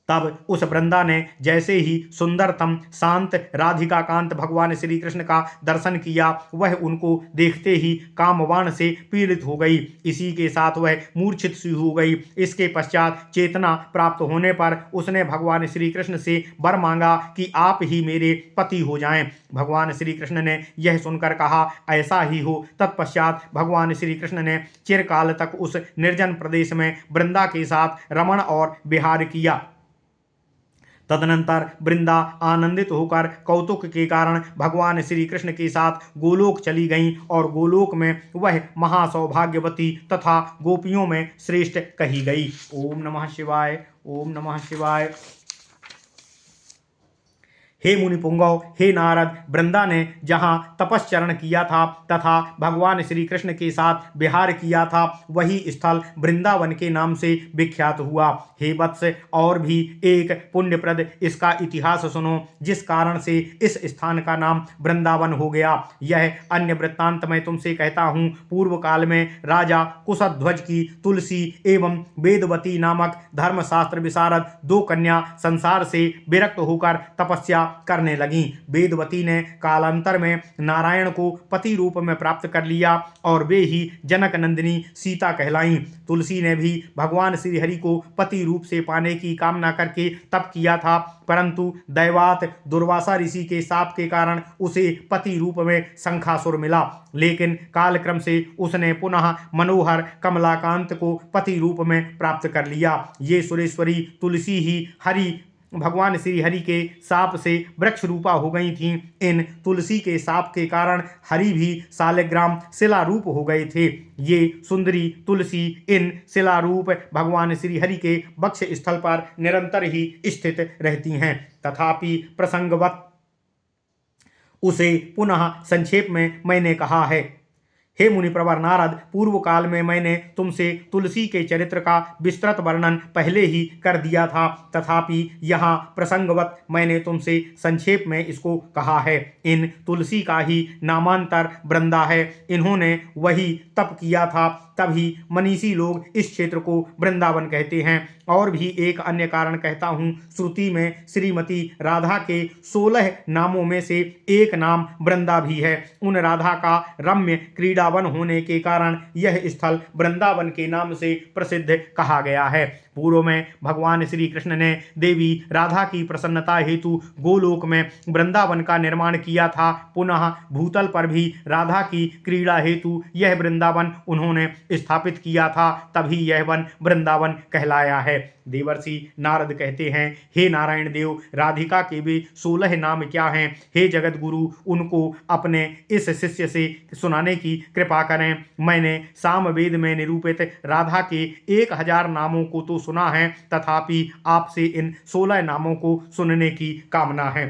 [SPEAKER 1] तब उस वृंदा ने जैसे ही सुंदरतम शांत राधिका कांत भगवान श्री कृष्ण का दर्शन किया, वह उनको देखते ही कामवाण से पीड़ित हो गई। इसी के साथ वह मूर्छित सी हो गई। इसके पश्चात चेतना प्राप्त होने पर उसने भगवान श्री कृष्ण से वर मांगा कि आप ही मेरे पति हो जाएं। भगवान श्री कृष्ण ने यह सुनकर कहा, ऐसा ही हो। तत्पश्चात भगवान श्री कृष्ण ने चिरकाल तक उस निर्जन प्रदेश में वृंदा के साथ रमण और विहार किया। तदनंतर वृंदा आनंदित होकर कौतुक के कारण भगवान श्री कृष्ण के साथ गोलोक चली गईं और गोलोक में वह महासौभाग्यवती तथा गोपियों में श्रेष्ठ कही गई। ओम नमः शिवाय, ओम नमः शिवाय। हे मुनिपुंगव, हे नारद, वृंदा ने जहाँ तपस्चरण किया था तथा भगवान श्री कृष्ण के साथ विहार किया था, वही स्थल वृंदावन के नाम से विख्यात हुआ। हे वत्स, और भी एक पुण्यप्रद इसका इतिहास सुनो, जिस कारण से इस स्थान का नाम वृंदावन हो गया। यह अन्य वृत्तांत मैं तुमसे कहता हूँ। पूर्व काल में राजा कुशध्वज की तुलसी एवं वेदवती नामक धर्मशास्त्र विशारद 2 कन्या संसार से विरक्त होकर तपस्या करने लगी। वेदवती ने कालांतर में नारायण को पति रूप में प्राप्त कर लिया और वे ही जनक नंदिनी सीता कहलाईं। तुलसी ने भी भगवान श्रीहरि को पति रूप से पाने की कामना करके तप किया था, परंतु दैवात दुर्वासा ऋषि के शाप के कारण उसे पति रूप में शंखासुर मिला। लेकिन कालक्रम से उसने पुनः मनोहर कमलाकांत को पति रूप में प्राप्त कर लिया। ये सुरेश्वरी तुलसी ही हरि भगवान श्री हरि के साप से वृक्ष रूपा हो गई थीं। इन तुलसी के साप के कारण हरि भी शालिग्राम शिला रूप हो गए थे। ये सुंदरी तुलसी इन शिला रूप भगवान श्री हरि के वक्ष स्थल पर निरंतर ही स्थित रहती हैं। तथापि प्रसंगवत उसे पुनः संक्षेप में मैंने कहा है। हे मुनिप्रवर नारद, पूर्व काल में मैंने तुमसे तुलसी के चरित्र का विस्तृत वर्णन पहले ही कर दिया था, तथापि यहाँ प्रसंगवत मैंने तुमसे संक्षेप में इसको कहा है। इन तुलसी का ही नामांतर वृंदा है। इन्होंने वही तप किया था, तभी मनीषी लोग इस क्षेत्र को वृंदावन कहते हैं। और भी एक अन्य कारण कहता हूँ। श्रुति में श्रीमती राधा के 16 नामों में से एक नाम वृंदा भी है। उन राधा का रम्य क्रीड़ावन होने के कारण यह स्थल वृंदावन के नाम से प्रसिद्ध कहा गया है। पूर्व में भगवान श्री कृष्ण ने देवी राधा की प्रसन्नता हेतु गोलोक में वृंदावन का निर्माण किया था। पुनः भूतल पर भी राधा की क्रीड़ा हेतु यह वृंदावन उन्होंने स्थापित किया था, तभी यह वन वृंदावन कहलाया है। देवर्षि नारद कहते हैं, हे नारायण देव, राधिका के भी 16 नाम क्या हैं? हे जगत गुरु, उनको अपने इस शिष्य से सुनाने की कृपा करें। मैंने सामवेद में निरूपित राधा के 1000 नामों को तो सुना है, तथापि आपसे इन 16 नामों को सुनने की कामना है।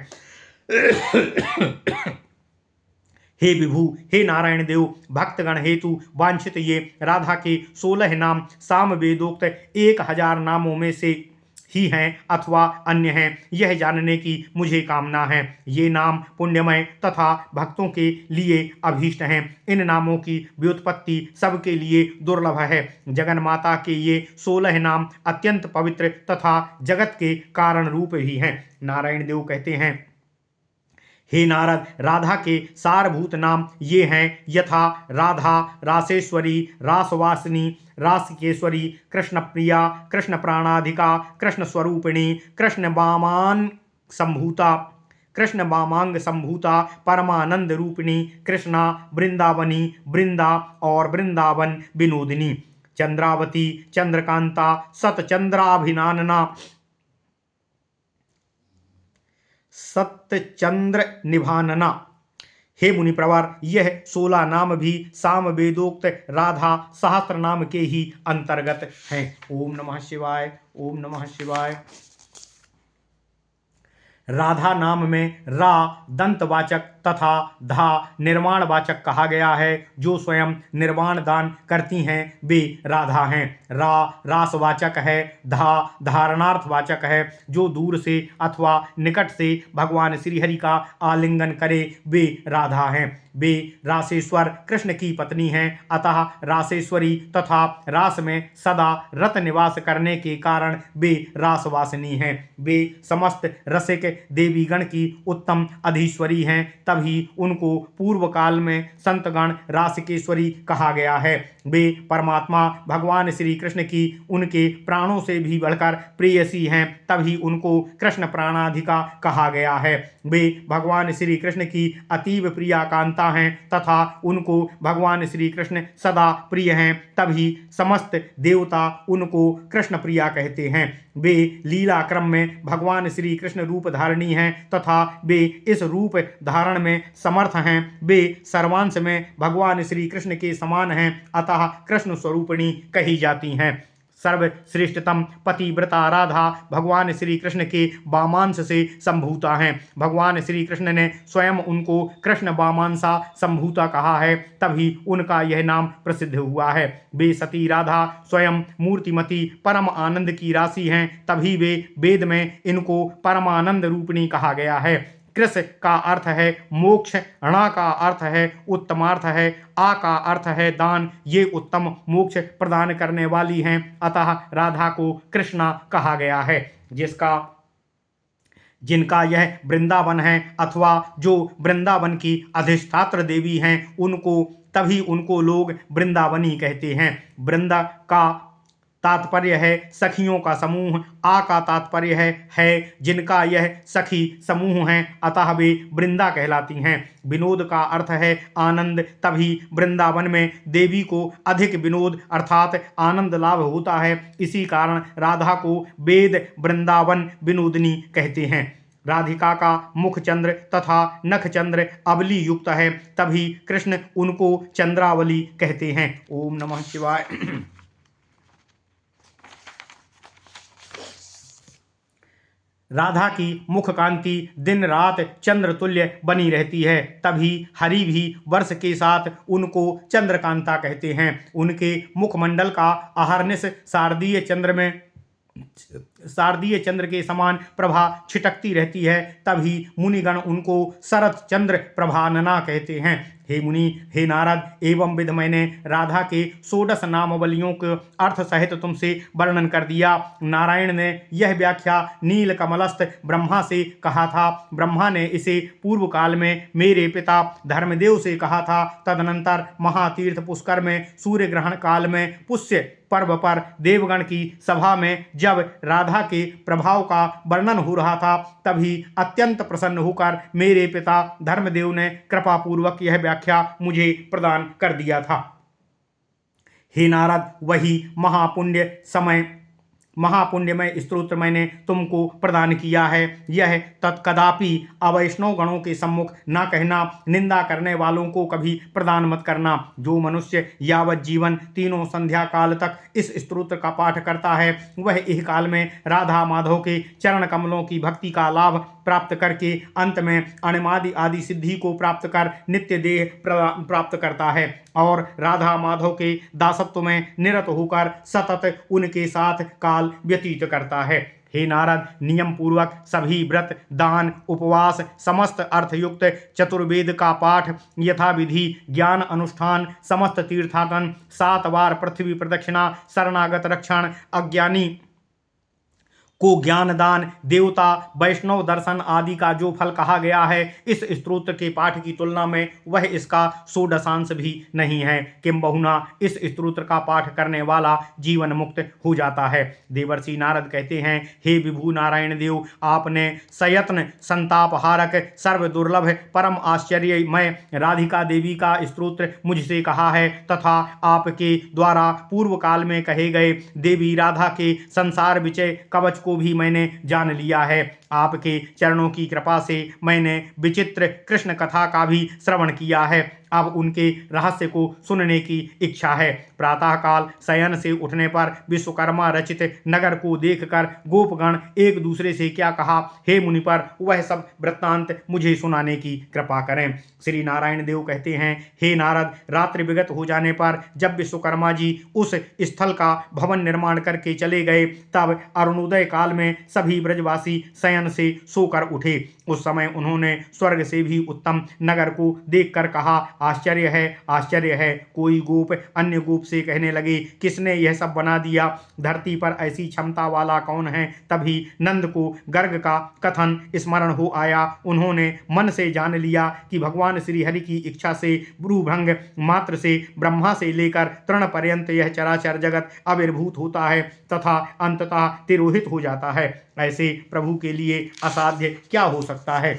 [SPEAKER 1] हे विभु, हे नारायण देव, भक्तगण हेतु वांछित ये राधा के 16 नाम सामवेदोक्त 1000 नामों में से ही हैं अथवा अन्य हैं, यह जानने की मुझे कामना है। ये नाम पुण्यमय तथा भक्तों के लिए अभीष्ट हैं। इन नामों की व्युत्पत्ति सबके लिए दुर्लभ है। जगन माता के ये 16 नाम अत्यंत पवित्र तथा जगत के कारण रूप ही हैं। नारायण देव कहते हैं, हे नारद, राधा के सारभूत नाम ये हैं यथा राधा, रासेश्वरी, रासवासिनी, रासिकेश्वरी, कृष्ण प्रिया, कृष्ण प्राणाधिका, कृष्ण स्वरूपिणी, कृष्ण वामांग संभूता, परमानंद रूपिणी, कृष्णा, वृंदावनी, वृंदा और वृंदावन विनोदिनी, चंद्रावती, चंद्रकांता, सतचंद्राभिनानना, सत्यचंद्र निभानना। हे मुनि प्रवर, यह 16 नाम भी सामवेदोक्त राधा सहस्त्र नाम के ही अंतर्गत हैं। ओम नमः शिवाय, ओम नमः शिवाय। राधा नाम में रा दंतवाचक तथा धा निर्माणवाचक कहा गया है। जो स्वयं निर्वाण दान करती हैं वे राधा हैं। रा रासवाचक है, धा धारणार्थवाचक है। जो दूर से अथवा निकट से भगवान श्रीहरि का आलिंगन करे वे राधा हैं। वे रासेश्वर कृष्ण की पत्नी हैं, अतः रासेश्वरी तथा रास में सदा रत निवास करने के कारण वे रासवासिनी हैं। वे समस्त रसिक देवीगण की उत्तम अधीश्वरी हैं, तभी उनको पूर्व काल में संतगण रासिकेश्वरी कहा गया है। वे परमात्मा भगवान श्री कृष्ण की उनके प्राणों से भी बढ़कर प्रेयसी हैं, तभी उनको कृष्ण प्राणाधिका कहा गया है। वे भगवान श्री कृष्ण की अतीव प्रिया कांता हैं तथा उनको भगवान श्री कृष्ण सदा प्रिय हैं, तभी समस्त देवता उनको कृष्ण प्रिया कहते हैं। वे लीला क्रम में भगवान श्री कृष्ण रूप धारणी हैं तथा वे इस रूप धारण में समर्थ हैं। वे सर्वांश में भगवान श्री कृष्ण के समान हैं, अतः कृष्ण स्वरूपिणी कही जाती हैं। सर्वश्रेष्ठतम पतिव्रता राधा भगवान श्री कृष्ण के वामांश से संभूता हैं। भगवान श्री कृष्ण ने स्वयं उनको कृष्ण वामांसा संभूता कहा है, तभी उनका यह नाम प्रसिद्ध हुआ है। वे सती राधा स्वयं मूर्तिमती परम आनंद की राशि हैं, तभी वे वेद में इनको परमानंद रूपिणी कहा गया है। कृष का अर्थ है मोक्ष, णा का अर्थ है उत्तमार्थ है, आ का अर्थ है दान। ये उत्तम मोक्ष प्रदान करने वाली हैं, अतः राधा को कृष्णा कहा गया है। जिनका यह वृंदावन है अथवा जो वृंदावन की अधिष्ठात्र देवी हैं, उनको लोग वृंदावनी कहते हैं। वृंदा का तात्पर्य है सखियों का समूह, आ का तात्पर्य है जिनका यह सखी समूह है, अतः वे वृंदा कहलाती हैं। विनोद का अर्थ है आनंद, तभी वृंदावन में देवी को अधिक विनोद अर्थात आनंद लाभ होता है। इसी कारण राधा को वेद वृंदावन विनोदिनी कहते हैं। राधिका का मुख चंद्र तथा नख चंद्र अवली युक्त है, तभी कृष्ण उनको चंद्रावली कहते हैं। ओम नमः शिवाय। राधा की मुख कांति दिन रात चंद्र तुल्य बनी रहती है, तभी हरि भी वर्ष के साथ उनको चंद्रकांता कहते हैं। उनके मुखमंडल का अहर्निश शारदीय चंद्र के समान प्रभा छिटकती रहती है, तभी मुनिगण उनको शरत चंद्र प्रभानना कहते हैं। हे मुनि, हे नारद, एवं विध मैंने राधा के 16 नामावलियों के अर्थ सहित तुमसे वर्णन कर दिया। नारायण ने यह व्याख्या नील कमलस्थ ब्रह्मा से कहा था। ब्रह्मा ने इसे पूर्व काल में मेरे पिता धर्मदेव से कहा था। तदनंतर महातीर्थ पुष्कर में सूर्य ग्रहण काल में पुष्य पर्व पर देवगण की सभा में जब राधा के प्रभाव का वर्णन हो रहा था, तभी अत्यंत प्रसन्न होकर मेरे पिता धर्मदेव ने कृपा पूर्वक यह व्याख्या मुझे प्रदान कर दिया था। हे नारद, वही महापुण्यमय स्तोत्र मैंने तुमको प्रदान किया है। यह तत्कदापि अवैष्णव गणों के सम्मुख न कहना, निंदा करने वालों को कभी प्रदान मत करना। जो मनुष्य यावत जीवन तीनों संध्या काल तक इस स्तोत्र का पाठ करता है, वह इह काल में राधा माधव के चरण कमलों की भक्ति का लाभ प्राप्त करके अंत में अणिमादि आदि सिद्धि को प्राप्त कर नित्य देह प्राप्त करता है और राधा माधव के दासत्व में निरत होकर सतत उनके साथ काल व्यतीत करता है। हे नारद, नियम पूर्वक सभी व्रत, दान, उपवास, समस्त अर्थयुक्त चतुर्वेद का पाठ, यथाविधि ज्ञान अनुष्ठान, समस्त तीर्थाटन, 7 बार पृथ्वी प्रदक्षिणा, शरणागत रक्षण, अज्ञानी को ज्ञान दान, देवता वैष्णव दर्शन आदि का जो फल कहा गया है, इस स्तोत्र के पाठ की तुलना में वह इसका 1/16 भी नहीं है। किंबहुना इस स्तोत्र का पाठ करने वाला जीवन मुक्त हो जाता है। देवर्षि नारद कहते हैं, हे विभु नारायण देव, आपने सयत्न संतापहारक सर्व दुर्लभ परम आश्चर्यमय राधिका देवी का स्तोत्र मुझसे कहा है, तथा आपके द्वारा पूर्व काल में कहे गए देवी राधा के संसार विषय कवच को भी मैंने जान लिया है। आपके चरणों की कृपा से मैंने विचित्र कृष्ण कथा का भी श्रवण किया है। अब उनके रहस्य को सुनने की इच्छा है। प्रातःकाल शयन से उठने पर विश्वकर्मा रचित नगर को देखकर गोपगण एक दूसरे से क्या कहा, हे मुनि पर वह सब वृत्तांत मुझे सुनाने की कृपा करें। श्री नारायण देव कहते हैं, हे नारद, रात्रि विगत हो जाने पर जब विश्वकर्मा जी उस स्थल का भवन निर्माण करके चले गए, तब अरुणोदय काल में सभी ब्रजवासी शयन से सोकर उठे। उस समय उन्होंने स्वर्ग से भी उत्तम नगर को देखकर कहा, आश्चर्य है। कोई गोप अन्य गोप से कहने लगे, किसने यह सब बना दिया? धरती पर ऐसी क्षमता वाला कौन है? तभी नंद को गर्ग का कथन स्मरण हो आया। उन्होंने मन से जान लिया कि भगवान श्री हरि की इच्छा से भ्रूभंग मात्र से ब्रह्मा से लेकर तृण पर्यंत यह चराचर जगत आविर्भूत होता है तथा अंततः तिरोहित हो जाता है। ऐसे प्रभु के लिए असाध्य क्या हो सकता है?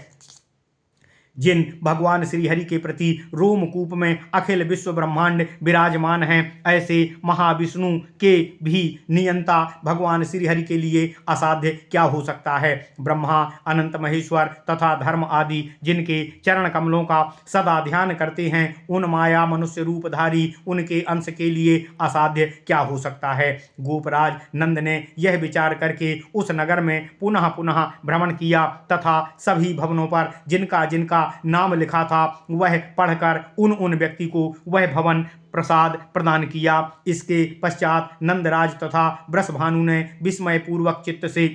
[SPEAKER 1] जिन भगवान श्री हरि के प्रति रोमकूप में अखिल विश्व ब्रह्मांड विराजमान हैं, ऐसे महाविष्णु के भी नियंता भगवान श्री हरि के लिए असाध्य क्या हो सकता है? ब्रह्मा, अनंत महेश्वर तथा धर्म आदि जिनके चरण कमलों का सदा ध्यान करते हैं, उन माया मनुष्य रूपधारी उनके अंश के लिए असाध्य क्या हो सकता है? गोपराज नंद ने यह विचार करके उस नगर में पुनः पुनः भ्रमण किया तथा सभी भवनों पर जिनका जिनका नाम लिखा था वह पढ़कर उन व्यक्ति को वह भवन प्रसाद प्रदान किया। इसके पश्चात नंदराज तथा वृषभानु ने विस्मय पूर्वक चित्त से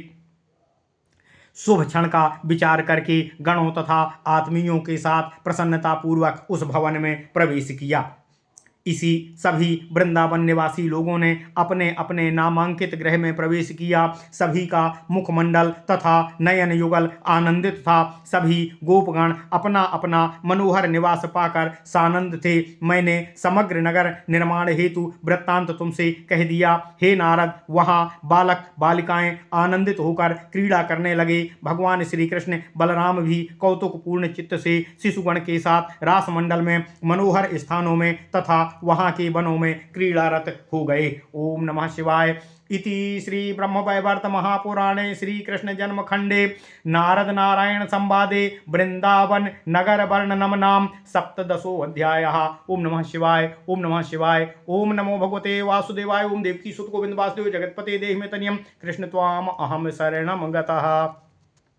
[SPEAKER 1] शुभ क्षण का विचार करके गणों तथा आत्मीयों के साथ प्रसन्नता पूर्वक उस भवन में प्रवेश किया। इसी सभी वृंदावन निवासी लोगों ने अपने अपने नामांकित गृह में प्रवेश किया। सभी का मुखमंडल तथा नयन युगल आनंदित था। सभी गोपगण अपना अपना मनोहर निवास पाकर सानंद थे। मैंने समग्र नगर निर्माण हेतु वृत्तांत तुमसे कह दिया। हे नारद, वहाँ बालक बालिकाएं आनंदित होकर क्रीड़ा करने लगे। भगवान श्री कृष्ण बलराम भी कौतुकपूर्ण चित्त से शिशुगण के साथ रासमंडल में मनोहर स्थानों में तथा वहाँ के वनों में क्रीड़ारत हो गए। ओम नमः शिवाय। इति श्री ब्रह्मवैवर्त महापुराणे श्री कृष्ण जन्म खंडे नारद नारायण संवादे वृंदावन नगर वर्णनम नाम सप्तदशो अध्यायः। ओम नमः शिवाय। ओम नमः शिवाय। ओम नमो भगवते वासुदेवाय। ओम देवकी सुत गोविंद वासुदेव जगतपते देहि में तनियम कृष्ण त्वाम अहम शरणम गतः।